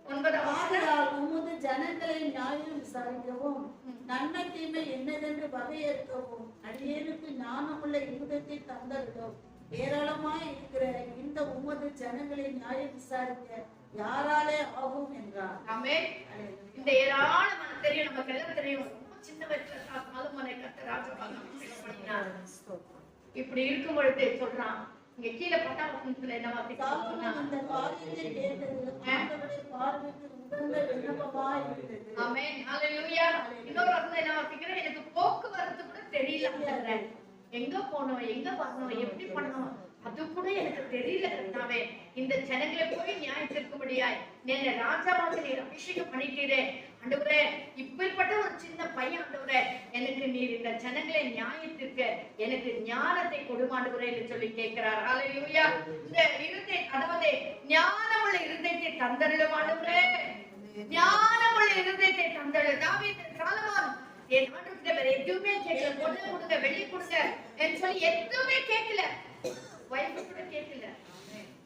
9ஆம் வசனம். ஆகையால் உமது ஜனங்களை நியாயம் விசாரிக்கவும், நன்மை தீமை என்னதென்று வகையறுக்கவும் அடியேனுக்கு ஞானமுள்ள இருதயத்தை தந்தருளும். ஏராளமாய் இருக்கிற இந்த உமது ஜனங்களை நியாயம் விசாரிக்க யாராலே ஆகும் என்றார். ஆமென். இந்த ஏராளமான தெரியும், நமக்கு எல்லாம் தெரியும். சின்ன வயசுல சாலமோனை கர்த்தர் ராஜாவாக பண்ணினார். இப்படி இருக்கும் பொழுது சொல்றான், இங்க கீழே 10ஆம் வசனத்துல என்ன வாசிக்கிறோம்? அந்த காரியத்தை கேட்டது ஆண்டவருடைய பார்வைக்கு உகந்த விண்ணப்பமாய் இருந்தது. ஆமென். ஹalleluya. இன்னொரு வசனம் என்ன வாசிக்கிறேன்? எனக்கு போக்குவரத்து கூட தெரியல. எங்க போனோம், எங்க வரணும், எப்படி பண்ணணும், அது கூட எனக்கு தெரியல கர்த்தாவே. இந்த ஜனங்களை போய் நியாயம் தீர்க்கும்படியாய் என்னை ராஜாவாக நீர் அபிஷேகம் பண்ணிட்டீரே, ஆண்டவரே, இப்படிப்பட்ட ஒரு சின்ன பையன் ஆண்டவரே, எனக்கு நீர் இந்த ஜனங்களை நியாயத்திற்கு எனக்கு ஞானத்தை கொடுங்க ஆண்டவரே என்று சொல்லி கேட்கிறார். ஹalleluya. இந்த அதாவது ஞானமுள்ள இருதயத்தை தந்தருளும் ஆண்டவரே, ஞானமுள்ள இருதயத்தை தந்தருளும். தாவீது சாலமோன் என் ஆண்டவரே வேற எதுவுமே கேட்கல, பொண்ணு கொடுங்க, வெள்ளி கொடுங்க என்று சொல்லி எதுவுமே கேட்கல, வைஃப் கூட கேட்கல.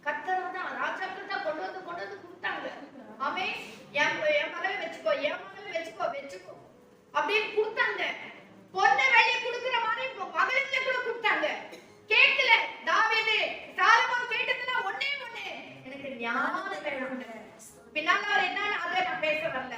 கர்த்தர் தான் ராஜாக்கள் தான் கொண்டு வந்து கொடுத்தாங்க. ஆமென். என் மகளை வச்சுக்கோ, என் மகளை வச்சுக்கோ அப்படின்னு கொடுத்தாங்க. பொண்ணு வெளியே கொடுக்கிற மாதிரி மகளுக்கு கூட கொடுத்தாங்க. கேட்கல. தாவீது சாலமோன் கேட்டதுன்னா ஒண்ணே ஒண்ணு, எனக்கு ஞானம் வேணும். பின்னால அவர் என்ன, அதை நான் பேச வரல.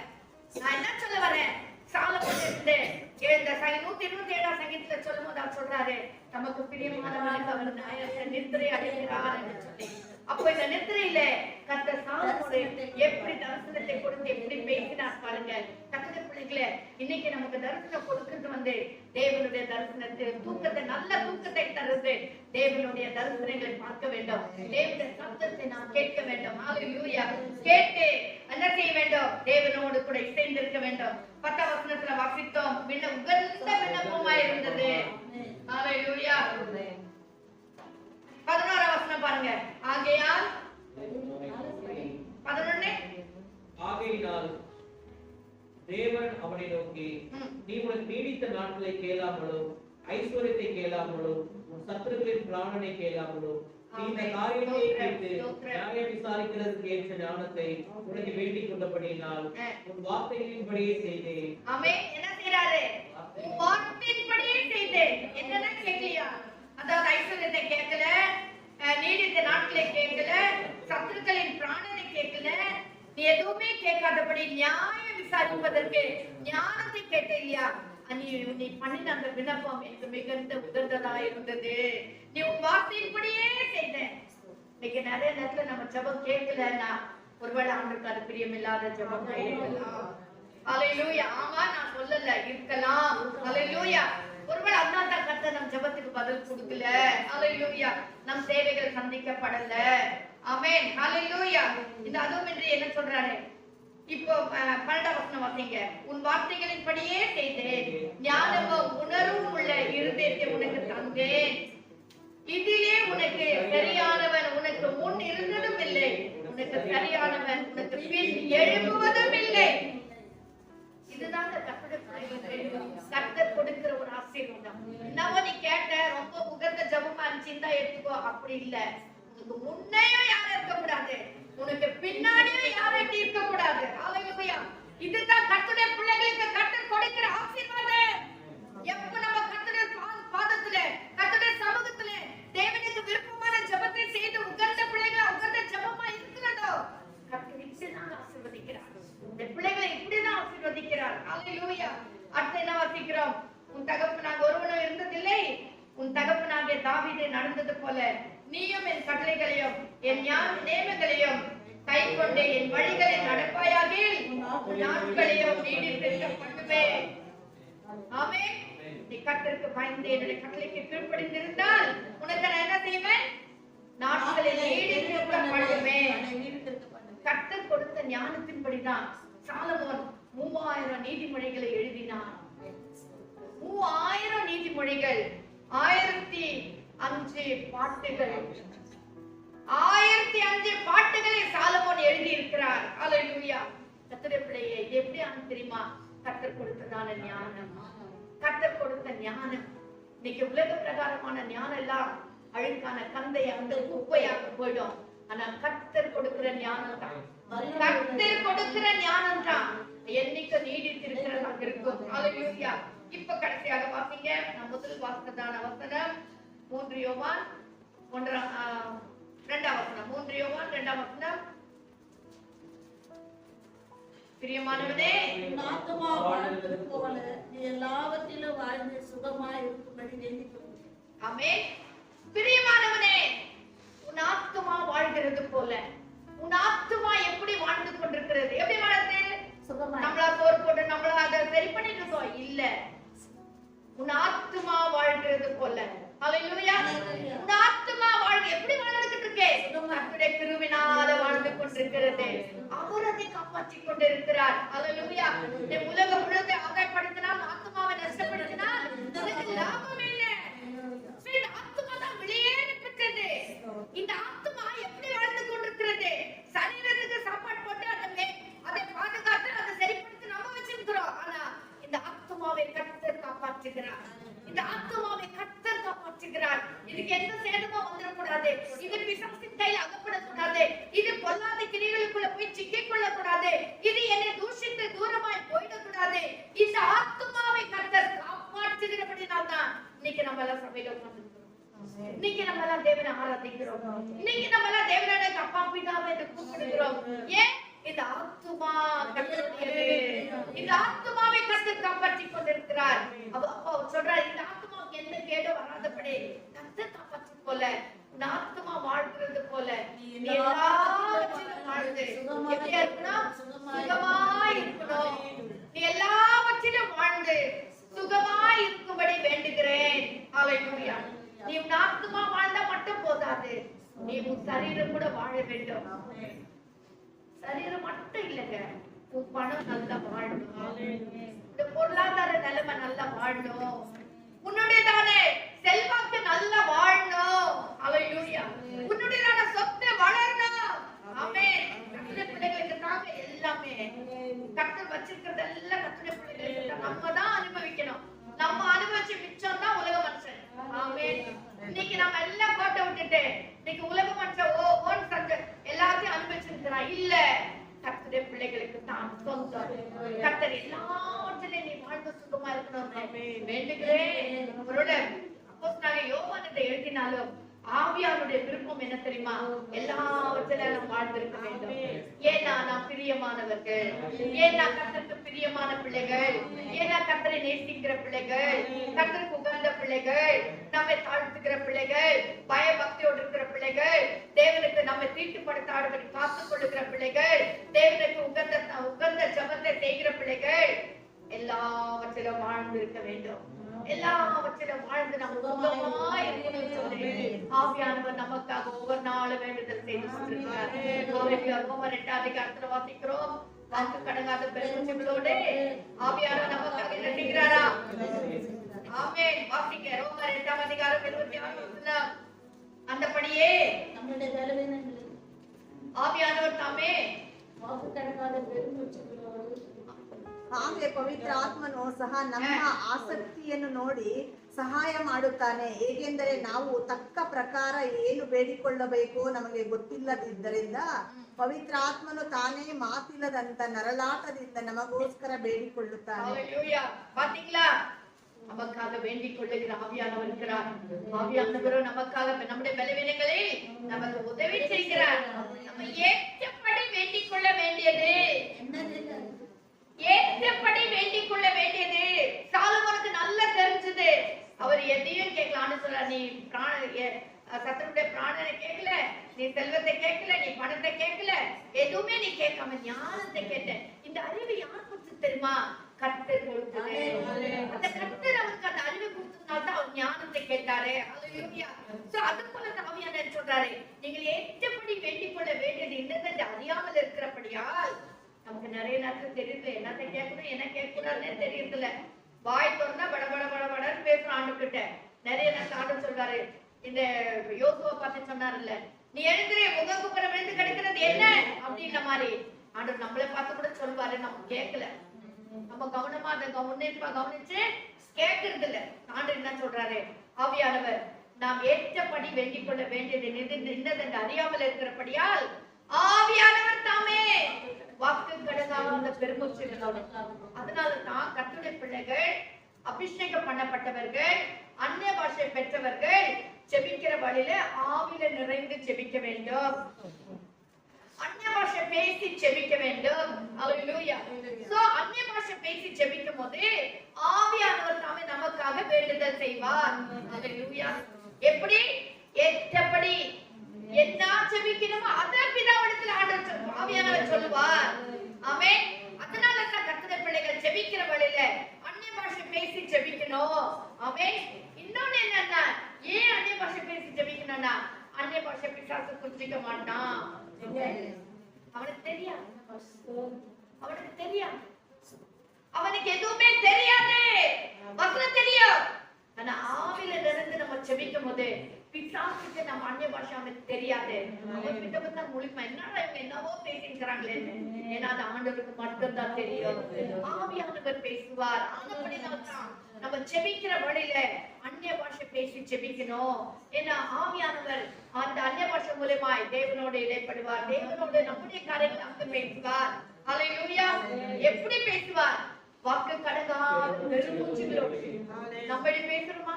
நான் என்ன சொல்ல வரேன், சாலமோன் இருந்து 127ஆம் சங்கீதத்துல சொல்லும்போது அவர் சொல்றாரு, நமக்கு பிரியமானவனுக்கு அவர் நாயகத்தை நித்திரை அடைகிறார் என்று சொல்லி. அப்போ இந்த நித்திரையில கர்த்தர் சாலமோனை எப்படி தரிசனத்தை கொடுத்து எப்படி பேசினார் பாருங்க. கர்த்தருடைய பிள்ளைகளே, இன்னைக்கு நமக்கு தரிசனம் கொடுக்கிறது வந்து தேவனுடைய தரிசனத்தை, தூக்கத்தை, நல்ல தூக்கத்தை தருது. தேவனுடைய தரிசனங்களை பார்க்க வேண்டும், தேவனுடைய சத்தத்தை நாம் கேட்க வேண்டும். ஹalleluya. கேட்டு என்ன செய்ய வேண்டும், தேவனோடு கூட இணைந்திருக்க வேண்டும். 10ஆம் வசனத்துல வாசித்தோம், உகந்த விண்ணப்பமாய் இருந்தது. ஹalleluya. 11ஆம் வசனம் பாருங்க. ஆகையால் 11 ஆகையினால் தேவன் அவனை நோக்கி, நீ உனக்கு நீடித்த நாட்களை கேளாமலும் ஐஸ்வர்யத்தை கேளாமலும் உன் சத்துருக்களின் பிராணனை கேளாமலும் நீ இந்த காரியத்தை கேட்டு நியாயம் விசாரிக்கிறதுக்கு ஏற்ற ஞானத்தை உனக்கு வேண்டிக் கொண்டபடியினால் உன் வார்த்தைகளின்படியே செய்தேன். ஆமென். என்ன செய்றாரு, உன் வார்த்தையின்படியே செய்தேன். என்னன்னா கேட்கலையா, அதாவது ஐஸ்வர்யத்தை கேட்கல, நீடித்த நாட்களை கேட்கல, சத்துருக்களின் பிராணனை கேட்கல, நீ எதுவுமே கேட்காதபடி நியாயம் விசாரிப்பதற்கு ஞானத்தை கேட்ட இல்லையா, நீ பண்ணின அந்த விண்ணப்பம் எனக்கு மிகுந்த உகந்ததா இருந்தது. நீ உன் வார்த்தையின்படியே செய்த. இன்னைக்கு நிறைய நேரத்துல நம்ம ஜெபம் கேட்கலன்னா ஒருவேளை அவனுக்கு அது பிரியமில்லாத ஜெபம் இருக்கலாம். ஹalleluya. ஆமா, நான் சொல்லல, இருக்கலாம். ஹalleluya. ஒருவேளை அதான் தான் கர்த்தர் நம் ஜெபத்துக்கு பதில் கொடுக்கல. ஹalleluya. நம் தேவைகள் சந்திக்கப்படல. ஆமென். ஹalleluya. இந்த அதுவும் இன்று என்ன சொல்றாரு, இப்போ 12ஆம் வசனம் வாசிங்க. உன் வார்த்தைகளின்படியே செய்தேன், ஞானமும் உணர்வும் உள்ள இருதயத்தை உனக்கு தந்தேன். இதிலே உனக்கு சரியானவன் உனக்கு முன் இருந்ததும் இல்லை, உனக்கு சரியானவன் உனக்கு பின் எழும்புவதும் இல்லை. இதுதான் கர்த்தர் கொடுக்கிற ஒரு ஆசீர்வாதம். என்னவோ நீ கேட்ட ரொம்ப உகந்த ஜெபமா இருந்துச்சுன்னா எடுத்துக்கோ, அப்படி இல்ல. உனக்கு முன்னையும் யாரும் இருக்க கூடாது, உனக்கு பின்னாடியும் யாரும் இருக்க கூடாது. ஹalleluya. இதுதான் கர்த்தருடைய பிள்ளைகளுக்கு கர்த்தர் கொடுக்கிற ஆசீர்வாதம். எப்ப நம்ம கர்த்தருடைய பாதத்துல, கர்த்தருடைய சமூகத்துல தேவனுக்கு விருப்பமான ஜெபத்தை செய்து உகந்த பிள்ளைகள் உகந்த ஜெபமா இருக்கிறதோ, கர்த்தர் இப்படிதான் ஆசீர்வதிக்கிறார். இந்த பிள்ளைகளை இப்படிதான் ஆசீர்வதிக்கிறார். ஹalleluya. அடுத்து என்ன வாசிக்கிறோம், உன் தகப்பனாக ஒருவனும் இருந்ததில்லை, உன் தகப்பனாகிய தாவீது நடந்தது போல நீயும் என் கட்டளைகளையும் என் நியமங்களையும் கைக்கொண்டு என் வழிகளில் நடப்பாயாகில் உன் நாட்களையும் நீடித்திருக்க பண்ணுவேன். ஆமென். நீ கர்த்தருக்கு பயந்து என்னுடைய கட்டளைக்கு கீழ்ப்படிந்திருந்தால் உனக்கு நான் என்ன செய்வேன், நாட்களில் நீடித்திருக்க பண்ணுவேன். கர்த்தர் கொடுத்த ஞானத்தின்படிதான் சாலமோன் 3000 நீதிமொழிகளை எழுதினார். 3000 நீதிமொழிகள், 1005 பாட்டுகள், 1005 பாட்டுகளை சாலமோன் எழுதி இருக்கிறார். ஹalleluya. கர்த்தருடைய பிள்ளையே, எப்படி தெரியுமா, கர்த்தர் கொடுத்ததான ஞானம், கர்த்தர் கொடுத்த ஞானம். இன்னைக்கு உலக பிரகாரமான ஞானம் எல்லாம் அழுக்கான கந்தை அந்த குப்பையாக போயிடும். ஆனா கர்த்தர் கொடுக்கிற ஞானம் தான், கர்த்தர் கொடுக்கிற ஞானம் தான் என்னைக்கு நீடித்திருக்கிறதா இருக்கும். ஹalleluya. இப்ப கடைசியாக வாசிங்க, நான் முதல் வாசித்ததான வசனம் 3 யோவான் 2ஆம் வசனம். 3 யோவான் 2ஆம் வசனம். பிரியமானவனே, ஆத்துமா வாழ்வது போல நீ எல்லாவற்றிலும் வாழ்ந்து சுகமாய் இருக்கும்படி வேண்டிக் கொள்கிறேன். ஆமென். பிரியமானவனே, உன் ஆத்துமா வாழ்கிறது போல, உன் ஆத்துமா எப்படி வாழ்ந்து கொண்டிருக்கிறது, எப்படி வாழ்ந்து, நம்மளா சோறு போட்டு நம்மளா அதை சரி பண்ணிட்டு இருக்கோம் இல்ல, உன் ஆத்துமா வாழ்கிறது போல. ஹalleluya. உன் ஆத்துமா எப்படி வாழ்ந்துட்டு இருக்கு, கர்த்தருடைய கிருபையினால வாழ்ந்து கொண்டிருக்கிறது. அவர் அதை காப்பாற்றிக் கொண்டிருக்கிறார். அல்லேலூயா. இந்த உலக முழுவதை ஆதாயப்படுத்தினால், ஆத்துமாவை நஷ்டப்படுத்தினால் உனக்கு லாபம் என்ன? இந்த ஆத்துமா தான் வெளியேற பெற்றது. இந்த ஆத்துமா எப்படி வாழ்ந்து கொண்டிருக்கிறது? சரீரத்துக்கு சாப்பாடு போட்டு அதை பாதுகாத்து அதை சரிப்படுத்தி நம்ம வச்சிருக்கிறோம். ஆனா இந்த ஆத்துமாவை கர்த்தர் காப்பாற்றுகிறார். இந்த ஆத்துமாவை கர்த்தர் காப்பாற்றுகிறார். இதுக்கு எந்த சேதமும் வந்துடக்கூடாது. இது பிசாசின் கையில் அகப்படக்கூடாது. இது பொல்லாத கிரியைகளுக்குள்ள போய் சிக்கிக் கொள்ளக்கூடாது. இது என்னை தூஷித்து தூரமாய் போயிடக்கூடாது. இந்த ஆத்துமாவை கர்த்தர் காப்பாற்றுகிறபடினால் தான் இன்னைக்கு நம்ம எல்லாம் சபையில உட்கார்ந்திருக்கிறோம். இன்னைக்கு நம்ம எல்லாம் தேவனை ஆராதிக்கிறோம். இன்னைக்கு நம்ம எல்லாம் தேவனோட அப்பா பிதாவை கூப்பிடுகிறோம். ஏன்? இந்த ஆத்துமா கர்த்தருடையது. இந்த ஆத்துமாவை கர்த்தர் காப்பாற்றிக் கொண்டிருக்கிறார். அப்பா சொல்றாரு, இந்த ஆத்துமாவுக்கு எந்த கேடும் வராதபடி கர்த்தர் காப்பாற்றிக் போல இந்த ஆத்துமா வாழ்கிறது போல நீ எல்லாவற்றிலும் வாழ்ந்து எப்படியா இருக்கணும்? சுகமாய் இருக்கணும். நீ எல்லாவற்றிலும் வாழ்ந்து சுகமாய் இருக்கும்படி வேண்டுகிறேன். ஹல்லேலூயா. நீ உன் ஆத்துமா வாழ்ந்தா மட்டும் போதாது, நீ உன் சரீரம் கூட வாழ வேண்டும். சரீரம் மட்டும் இல்லைங்க, உன் பணம் நல்லா வாழணும், இந்த பொருளாதார நிலைமை நல்லா வாழணும், உன்னுடையதான செல்வாக்கு நல்லா வாழணும். ஹல்லேலூயா. உன்னுடையதான சொத்து வளரணும். ஆமென். கர்த்தருடைய பிள்ளைகளுக்கு தாங்க எல்லாமே. கர்த்தர் வச்சிருக்கிறது எல்லாம் கர்த்தருடைய பிள்ளைகளுக்கு நம்ம தான் அனுபவிக்கணும். நம்ம அனுபவிச்ச மிச்சம் தான் உலக மனுஷன். ஆமென். இன்னைக்கு நம்ம எல்லாம் கோட்டை விட்டுட்டு இன்னைக்கு உலக மனுஷன் ஓன் சத்து எல்லாத்தையும் அனுபவிச்சிருக்கிறான். இல்ல, கர்த்தருடைய பிள்ளைகளுக்கு தான் சொந்தம். கர்த்தர் எல்லாவற்றிலும் நீ வாழ்ந்து சுகமா இருக்கணும் வேண்டுகிறேன். அவரோட அப்போஸ்தலனாகிய யோவான் இதை எழுதினாலும் ஆவியாருடைய விருப்பம் என்ன தெரியுமா? எல்லாவற்றிலும் நாம் வாழ்ந்திருக்க வேண்டும். ஏன்னா நாம் பிரியமானவர்கள், ஏன்னா கர்த்தருக்கு பிரியமான பிள்ளைகள், ஏன்னா கர்த்தரை நேசிக்கிற பிள்ளைகள், கர்த்தருக்கு உகந்த பிள்ளைகள், நம்மை தாழ்த்துகிற பிள்ளைகள், பயபக்தியோடு இருக்கிற பிள்ளைகள், தேவனுக்கு நம்மை தீட்டுப்படுத்தாதபடி காத்துக் கொள்ளுகிற பிள்ளைகள், தேவனுக்கு உகந்த ஜெபத்தை செய்கிற பிள்ளைகள், எல்லாவற்றிலும் வாழ்ந்து இருக்க வேண்டும். எல்லாவற்றிலும் வாழ்ந்து நம்ம சுகமாய் இருக்கணும்னு சொல்லி ஆவியானவர் நமக்காக ஒவ்வொரு நாளும் வேண்டுதல் செய்து கொண்டிருக்கிறார். ரோமர் 8ஆம் அதிகாரத்துல வாசிக்கிறோம், வாக்கு கடங்காத பெருமூச்சுகளோடு ஆவியானவர் நமக்காக வேண்டுகிறாரா? ஆமென். வாசிங்க ரோமர் 8ஆம் அதிகாரம் 26ஆம் வசனம். அந்தபடியே நம்முடைய பலவீனங்களை ஆவியானவர் தாமே ವಾಕು ಕಡಕಾದ ಬೆರುಮುಚ್ಚುಗಳವರು ಹಾಗೆ ಪವಿತ್ರ ಆತ್ಮನು ಸಹ ನಮ್ಮ ಆಸಕ್ತಿಯನ್ನು ನೋಡಿ ಸಹಾಯ ಮಾಡುತ್ತಾನೆ. ಏಕೆಂದರೆ ನಾವು ತಕ್ಕ ಪ್ರಕಾರ ಏನು ಬೇಡಿಕೊಳ್ಳಬೇಕು ನಮಗೆ ಗೊತ್ತಿಲ್ಲದಿದ್ದರಿಂದ ಪವಿತ್ರ ಆತ್ಮನು ತಾನೇ ಮಾತಿಲ್ಲದಂತ ನರಳಾಟದಿಂದ ನಮಗೋಸ್ಕರ ಬೇಡಿಕೊಳ್ಳುತ್ತಾನೆ. பாத்தீங்களா? நமக்காக வேண்டிக் கொள்ளுகிற ஆவியானவர் இருக்கிறார். ஆவியானவர் நமக்காக நம்முடைய பலவீனங்களை நமக்கு உதவி செய்கிறார். நம்ம ஏற்றபடி வேண்டிக் கொள்ள வேண்டியது ஏற்றபடி வேண்டிக் கொள்ள வேண்டியது சாலமோனுக்கு நல்லா தெரிஞ்சது. அவர் எதையும் கேட்கலான்னு சொல்றார். நீ சத்துருடைய பிராணனை கேட்கல, நீ செல்வத்தை கேட்கல, நீ பணத்தை கேட்கல, எதுவுமே நீ கேட்காம ஞானத்தை கேட்ட. இந்த அறிவு யார் கொடுத்து தெரியுமா? கர்த்தர் கொடுத்தாரு. அந்த கர்த்தர் அவருக்கு அந்த அறிவை கொடுத்ததுனால தான் அவர் ஞானத்தை கேட்டாரு. ஹல்லேலூயா. சோ அது போல ஆவியானவர் சொல்றாரு, நீங்கள் ஏற்றபடி வேண்டிக் கொள்ள வேண்டியது என்னது அறியாமல் இருக்கிறபடியால் நமக்கு நிறைய நேரத்துல தெரியல என்னத்தை கேட்கணும் என்ன கேட்கக்கூடாதுன்னே தெரியறதில்ல. வாய் திறந்தா பட பட பட படன்னு பேசுற ஆண்டு கிட்ட நிறைய நேரத்துல ஆண்டு சொல்றாரு. இந்த யோசுவா பார்த்து சொன்னார்ல, நீ எழுந்திரே முகக்குப்புற விழுந்து கிடக்கிறது என்ன அப்படின்ற மாதிரி ஆண்டு நம்மளை பார்த்து கூட சொல்வாரு. நம்ம கேட்கல, நம்ம கவனமா அதை கவனிச்சு கேட்கறது இல்ல. ஆண்டு என்ன சொல்றாரு? ஆவியானவர் நாம் ஏற்றபடி வேண்டிக் கொள்ள வேண்டியது என்னதென்று அறியாமல் இருக்கிறபடியால் ஆவியானவர் தாமே வாக்கு கடங்காத பெருமூச்சுகளோடு. அதனாலதான் கர்த்தருடைய பிள்ளைகள், அபிஷேகம் பண்ணப்பட்டவர்கள், அந்நிய பாஷை பெற்றவர்கள் ஜெபிக்கிற வழியில ஆவியில நிறைந்து ஜெபிக்க வேண்டும். அந்நிய பாஷை பேசி ஜெபிக்க வேண்டும். ஹல்லேலூயா. சோ அந்நிய பாஷை பேசி ஜெபிக்கும் போது ஆவியானவர் தாமே நமக்காக வேண்டுதல் செய்வார். ஹல்லேலூயா. எப்படி? ஏற்றபடி என்ன ஜெபிக்கணுமோ அதை பிதாவிடத்தில் ஆவியானவர் சொல்லுவார். ஆமென். அதனால தான் கர்த்தருடைய பிள்ளைகள் ஜெபிக்கிற வழியில அந்நிய பாஷை பேசி ஜெபிக்கணும். ஆமென். இன்னொன்னு என்னன்னா, ஏன் அந்நிய பாஷை பேசி ஜெபிக்கணும்னா, அந்நிய பாஷை பிசாசு புரிஞ்சிக்க மாட்டான். அவனுக்கு தெரியாது. அவனுக்கு தெரியாது. அவனுக்கு எதுவுமே தெரியாது. வசனம் தெரியும். ஆனா ஆவில இருந்து நம்ம செபிக்கும் போது பிசாசுக்கு நம்ம அந்நிய பாஷை அவனுக்கு தெரியாது. அவன் கிட்ட பார்த்தா முழிப்பா, என்னடா இவங்க என்னவோ பேசிக்கிறாங்களே. ஏன்னா அது ஆண்டவருக்கு மட்டும்தான் தெரியும். ஆவியானவர் பேசுவார். ஆனபடிதான் நம்ம செபிக்கிற வழியில அந்நிய பாஷை பேசி செபிக்கணும். ஏன்னா ஆவியானவர் அந்த அந்நிய பாஷை மூலமாய் தேவனோட இடைப்படுவார். தேவனோட நம்முடைய காரியங்களை அங்க பேசுவார். ஹல்லேலூயா. எப்படி பேசுவார்? வாக்கு கடங்காத பெருமூச்சுகளோடு. நம்ம எப்படி பேசுறோமா?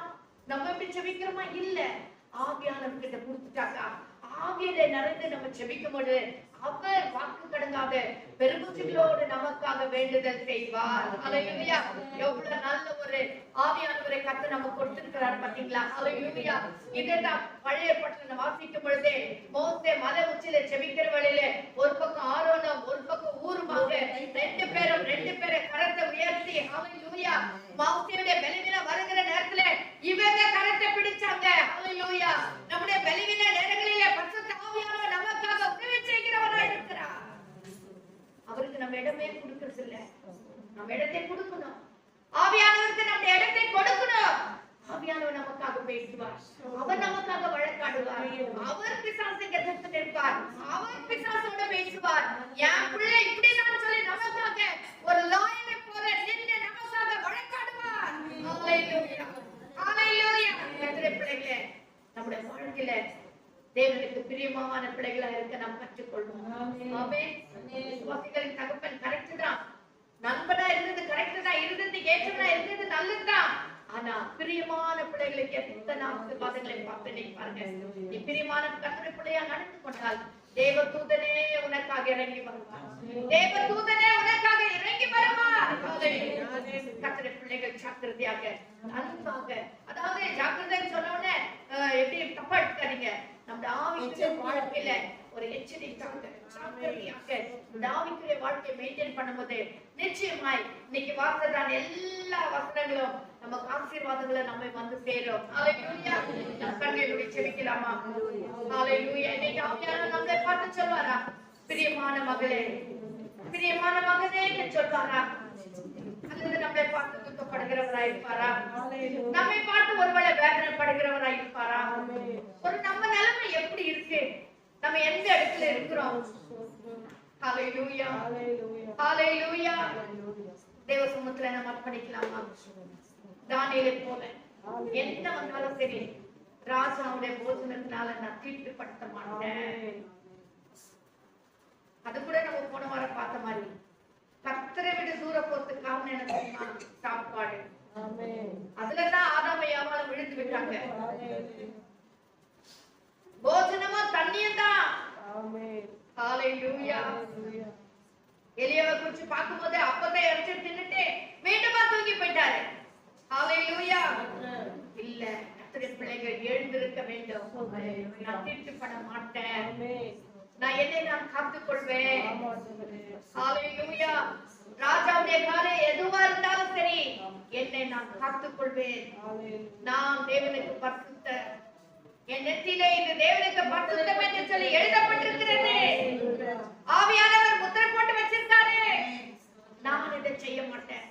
நம்ம எப்படி செபிக்கிறோமா? இல்ல. ஆவியானவர் கிட்ட கொடுத்துட்டாக்கா ஆவியில நிறைந்து நம்ம செபிக்கும் போது அவர் வாக்கு கடங்காத பெருமூச்சுகளோடு நமக்காக வேண்டுதல் செய்வார். ஹல்லேலூயா. எவ்வளவு நல்ல ஒரு ஆவியானவரை கர்த்தர் நமக்கு கொடுத்திருக்கிறார் பாத்தீங்களா? ஹல்லேலூயா. இதெல்லாம் பழைய ஏற்பாட்டுல வாசிக்கும் பொழுதே மோசே மலை உச்சியில செபிக்கிற வழியில ஒரு பக்கம் ஆரோனும் ஒரு பக்கம் ஊருமாக ரெண்டு பேரை கரத்தை உயர்த்தி ஹல்லேலூயா மோசேயுடைய பலவீன வருகிற நேரத்துல இவங்க கரத்தை பிடிச்சாங்க. ஹல்லேலூயா. நம்முடைய பலவீன நேரங்களிலே பரிசுத்த ஆவியானவர் நமக்காக உதவி செய்கிறவராய் இருக்கிறார். அவருக்கு நம்ம இடமே கொடுக்கிறது இல்ல. நம்ம இடத்தை கொடுக்கணும். ஆவியானவருக்கு நம்ம இடத்தை கொடுக்கணும். ஆவியானவர் நமக்காக பேசுவார். அவர் நமக்காக வழக்காடுவார். அவர் பிசாசுக்கு எதிர்த்து நிற்பார். அவர் பிசாசோட பேசுவார். என் பிள்ளை இப்படிதான் சொல்லி நமக்காக ஒரு லாயரை போல நின்று நமக்காக வழக்காடுவார். ஹல்லேலூயா. ஹல்லேலூயா. கர்த்தருடைய பிள்ளைகளே, நம்முடைய வாழ்க்கையில தேவனுக்கு பிரியமான பிள்ளைகளா இருக்க நாம் கற்றுக்கொள்வோம். ஆமென். விசுவாசிகளின் தகப்பன் கரெக்ட் தான். நண்பனா இருந்தது கரெக்ட் தான். இருந்தது ஏற்றமா இருந்தது நல்லதுதான். ஆனா பிரியமான பிள்ளைகளுக்கு எத்தனை ஆசீர்வாதங்களை பார்த்து பாருங்க. நீ பிரியமான கர்த்தருடைய பிள்ளையா நடந்து கொண்டால் தேவதூதனே உனக்காக இறங்கி வருவார். தேவதூதனே உனக்காக இறங்கி வருவார். கர்த்தருடைய பிள்ளைகள் ஜாக்கிரதையாக அன்பாக, அதாவது ஜாக்கிரதைன்னு சொன்ன உடனே எப்படி தப்பா எடுக்காதீங்க. நம்ம ஆவிக்குரிய வாழ்க்கையில ஒரு எச்சரிக்கையாக ஜாக்கிரதையாக இந்த ஆவிக்குரிய வாழ்க்கையை மெயின்டைன் பண்ணும்போது நிச்சயமாய் இன்னைக்கு வாசதான எல்லா வசனங்களும் நமக்கு ஆசீர்வாதங்களை நம்மை வந்து சேரும். ஹல்லேலூயா. கண்களை செபிக்கலாமா? ஹல்லேலூயா. இன்னைக்கு ஆவியானவர் நம்மளை பார்த்து சொல்வாரா? பிரியமான மகளே, பிரியமான மகனே என்று சொல்வாரா? அல்லது நம்மளை பார்த்து துக்கப்படுகிறவராய் இருப்பாரா? நம்மை பார்த்து ஒருவேளை வேதனைப்படுகிறவராய் இருப்பாரா? ஒரு நம்ம நிலைமை எப்படி இருக்கு? நம்ம எந்த இடத்துல இருக்கிறோம்? ஹல்லேலூயா. ஹல்லேலூயா. தேவ சமூகத்துல நம்ம அர்ப்பணிக்கலாமா? தானியேலை போல என்ன வந்தாலும் சரி, ராஜாவுடைய போஜனத்தினால நான் தீட்டுப்படுத்த மாட்டேன். அது கூட நம்ம போன வாரம் பார்த்த மாதிரி கர்த்தரை விட தூர போறதுக்கு காரணம் என்ன தெரியுமா? சாப்பாடு. அதுலதான் ஆதாம் ஏவாள் விழுந்து விட்டாங்க. போஜனமா தண்ணியும் தான். ஹல்லேலூயா. எலியாவை குறிச்சு பார்க்கும்போது அப்பத்தை இறைச்சி தின்னுட்டு மீண்டுமா தூங்கி போயிட்டாரு. ஹல்லேலூயா. இல்ல, கர்த்தருடைய பிள்ளைகள் எழுந்திருக்க வேண்டும். நான் தீட்டுப்பட மாட்டேன். நான் என்னை காத்துக் கொள்வேன். ஹல்லேலூயா. ராஜாவுடைய காரியம் எதுவா இருந்தாலும் சரி, என்னை நான் காத்துக் கொள்வேன். நான் தேவனுக்கு பரிசுத்த, என் நெற்றியிலே இது தேவனுக்கு பரிசுத்தம் என்று சொல்லி எழுதப்பட்டிருக்கிறது. ஆவியானவர் முத்திரை போட்டு வச்சிருக்காரு. நான் இதை செய்ய மாட்டேன்,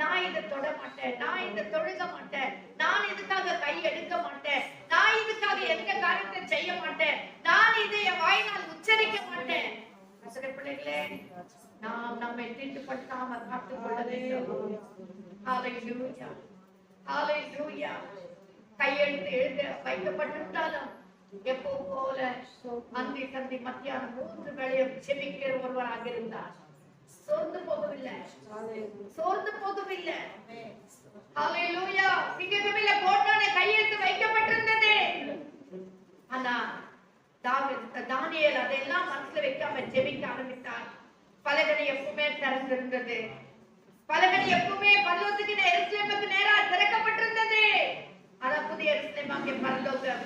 நான் இதை தொட மாட்டேன், நான் இதை தொழுக மாட்டேன், நான் இதுக்காக கை எடுக்க மாட்டேன், நான் இதுக்காக எந்த காரியத்தை செய்ய மாட்டேன், நான் இதை என் வாயினால் உச்சரிக்க மாட்டேன். பிள்ளைகளே, நாம் நம்மை தீட்டுப்படுத்தாம காத்துக் கொள்ள வேண்டும். ஹல்லேலூயா. ஹல்லேலூயா. கையெழுத்து எழுத வைக்கப்பட்டிருந்தாலும் எப்போ போல அந்தி சந்தி மத்தியானம் 3 வேளையும் செபிக்கிற ஒருவராக இருந்தார். சோர்ந்து போகவில்லை. சோர்ந்து போகவில்லை. ஹல்லேலூயா. சிங்ககவில போட்டானே கையெழுத்து வைக்கப்பட்டிருந்தது. ஆனா தானியேல் அதெல்லாம் மனசுல வைக்காம ஜெபிக்க ஆரம்பித்தார். பலகணி எப்பவுமே திறந்திருந்தது. பலகணி எப்பவுமே பரலோகத்துக்கு எருசலேமுக்கு நேரா திறக்கப்பட்டிருந்தது. ஆனா புதிய எருசலேமாகிய பரலோகம்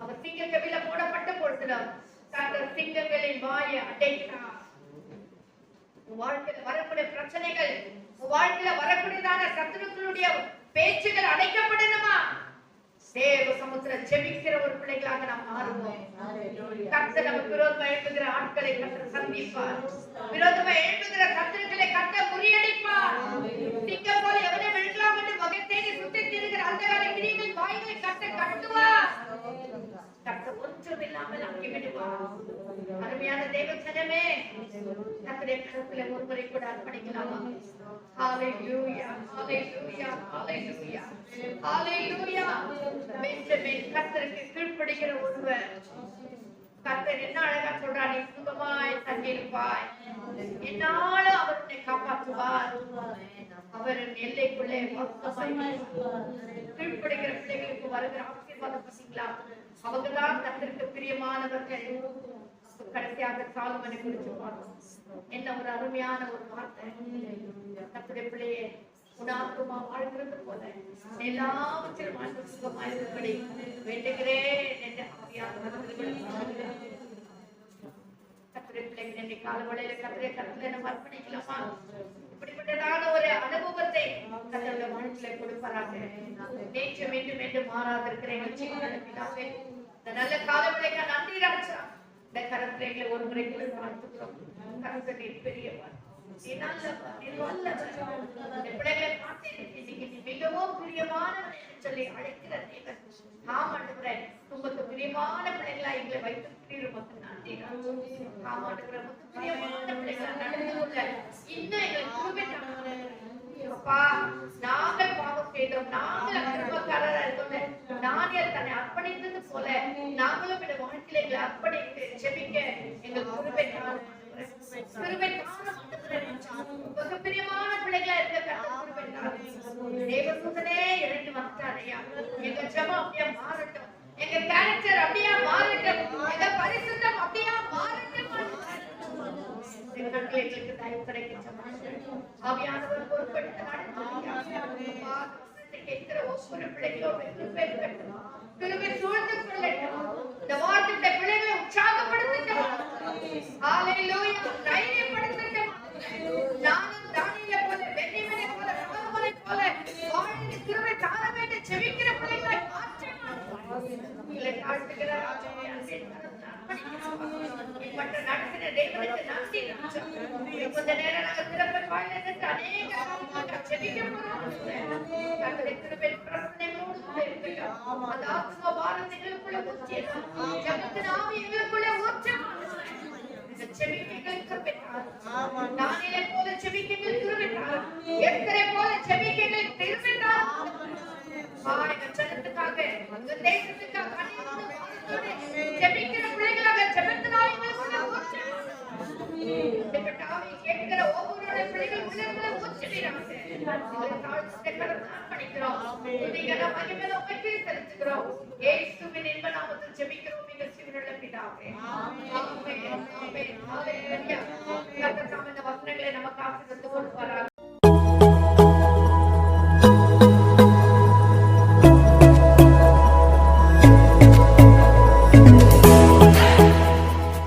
அவர் சிங்ககவில போடப்பட்ட பொழுதுதான் கர்த்தர் சிங்கங்களின் வாயை அடைத்தார். வாழ்க்கையில வரக்கூடிய பிரச்சனைகள், வாழ்க்கையில வரக்கூடியதான சத்துருக்களுடைய பேச்சுகள் அடைக்கப்படணுமா? தேவ சமுத்திர ஜெபிக்கிற ஒரு பிள்ளைகளாக நாம் மாறுவோம். கர்த்தர் நமக்கு விரோதமா எழுப்புகிற ஆட்களை கர்த்தர் சந்திப்பார். விரோதமா எழுப்புகிற கர்த்தர்களை கர்த்தர் முறியடிப்பார். சிங்கம் போல எவனை விழுங்கலாம் என்று வகை தேடி சுற்றித் திரிகிற அந்தகார கிரியைகள் வாய்களை கர்த்தர் கட்டுவார். கர்த்தர் ஒன்றும் இல்லாமல் ஆக்கி விடுவார். அருமையான தேவ ஜனமே, கர்த்தருடைய கரத்திலே ஒரு முறை கூட அர்ப்பணிக்கலாமா? ஹalleluya, hallelujah, hallelujah, hallelujah. பெஞ்சமின் கர்த்தருக்கு கீழ்ப்படிகிற ஒருவர். கர்த்தர் என்ன அழகா சொல்றார், நீ சுகமாய் தங்கியிருப்பாய், என்னாலும் அவர் உன்னை காப்பாற்றுவார், அவர் எல்லைக்குள்ளே கீழ்ப்படிகிற பிள்ளைகளுக்கு வருகிற ஆசீர்வாதம் பார்த்தீங்களா? அவங்கதான் கர்த்தருக்கு பிரியமானவர்கள். கடைசியாக சாலமோனை குறித்து பார்த்தோம். என்ன ஒரு அருமையான ஒரு வார்த்தை. கர்த்தருடைய பிள்ளையே, உன் ஆத்துமா வாழ்கிறது போல எல்லாவற்றிலும் வாழ்ந்து சுகமாயிருப்படி வேண்டுகிறேன் என்று கர்த்தருடைய பிள்ளைகள் என்னை காலவளையில கர்த்தருடைய கருத்துல நம்ம அர்ப்பணிக்கலாமா? இப்படிப்பட்டதான ஒரு அனுபவத்தை கர்த்தருடைய வாழ்க்கையில கொடுப்பாராக. நேற்று மீண்டும் மீண்டும் மாறாதிருக்கிற எங்கள் ஜீவனுடைய பிதாவே, இந்த நல்ல காலவளைக்கு நன்றி ராஜா. இந்த கரத்திலே ஒரு முறை வாழ்த்துக்கிறோம். கர்த்தர் நீர் பெரியவர், நீ நல்லவர், நீ வல்லவர். இந்த பிள்ளைகளை பார்த்து இன்னைக்கு நீ மிகவும் பிரியமானவர் என்று சொல்லி அழைக்கிற தேவன். ஆமாண்டுகிற உங்களுக்கு பிரியமான பிள்ளைகளா எங்களை வைத்து உமக்கு நன்றி. ஆமாண்டுகிற பிரியமான பிள்ளைகளா நடந்து கொள்ள இன்னும் எங்களுக்கு கிருபை அப்பா. நாங்கள் பாவம் செய்தோம், நாங்கள் அக்கிரமக்காரரா இருக்கோம், நாங்கள் தன்னை அர்ப்பணித்தது போல நாங்களும் இந்த வாழ்க்கையில எங்களை அர்ப்பணித்து ஜெபிக்க எங்களுக்கு கிருபை தாரும். கிருபை தாரும். உங்களுக்கு பிரியமான பிள்ளைகளா இருக்க கிருபை தாரும். தேவதூதனே இறங்கி வந்தாரையா, எங்க ஜெபம் அப்படியே மாறட்டும், எங்க கேரக்டர் அப்படியே மாறட்டும், எங்க பரிசுத்தம் அப்படியே மாறட்டும். எங்களுக்கு தயவு கிடைக்கும் ஆவியானவர் பொறுப்பெடுத்து கேட்கிற ஒவ்வொரு பிள்ளைகளோட கிருபை சூழ்ந்து கொள்ளட்டும். இந்த வார்த்தை பிள்ளைகளை உற்சாகப்படுத்தட்டும். ஹalleluya, தைரியப்படுத்தட்டும். நானும் தானியேலை போல, பென்யமீனை போல, சாலமோனை போல வாழ்ந்து கிருபை தார வேண்டும் ஜெபிக்கிற பிள்ளைகளை மாற்றணும். இல்லை தாழ்த்துகிற ராஜாவே, மற்ற நடத்தின தேவனுக்கு நன்றி ராஜா. கொஞ்ச நேரம் நாங்கள் திறப்பை வாழ்ந்ததற்கு அநேக ஜெபிக்க போறோம். கர்த்தருடைய கிருபை பிரசன்னங்களோடு கூட இருக்கட்டும். அந்த ஆத்ம பாரம் எங்களுக்குள்ள ஊற்றியது, ஜெபத்தின் ஆவி எங்களுக்குள்ள ஊற்றணும். இந்த ஜெபிக்கைகள் கிருபை தாரும். தானியேலை போல ஜெபிக்கைகள் கிருபை தாரும். எஸ்தரை போல ஜெபிக்கைகள் கிருபை தாரும். எங்கள் ஜனத்துக்காக, எங்கள் தேசத்துக்காக ஜெபிக்கிற பிள்ளைகளாக ஜெபத்தினால் எங்களுக்குள்ள ஊற்றணும். கேட்கிற ஒவ்வொரு பிள்ளைகள் உள்ளங்களை ஊற்றுகிறாங்க. இயேசுவின் இன்ப நாமத்தில் ஜெபிக்கிறோம் எங்கள் ஜீவனுள்ள பிதாவே. ஆமென். ஆமென். ஹalleluya. கர்த்தர் தாமே இந்த வசனங்களை நமக்கு ஆசீர்வதித்து கொடுப்பாராக.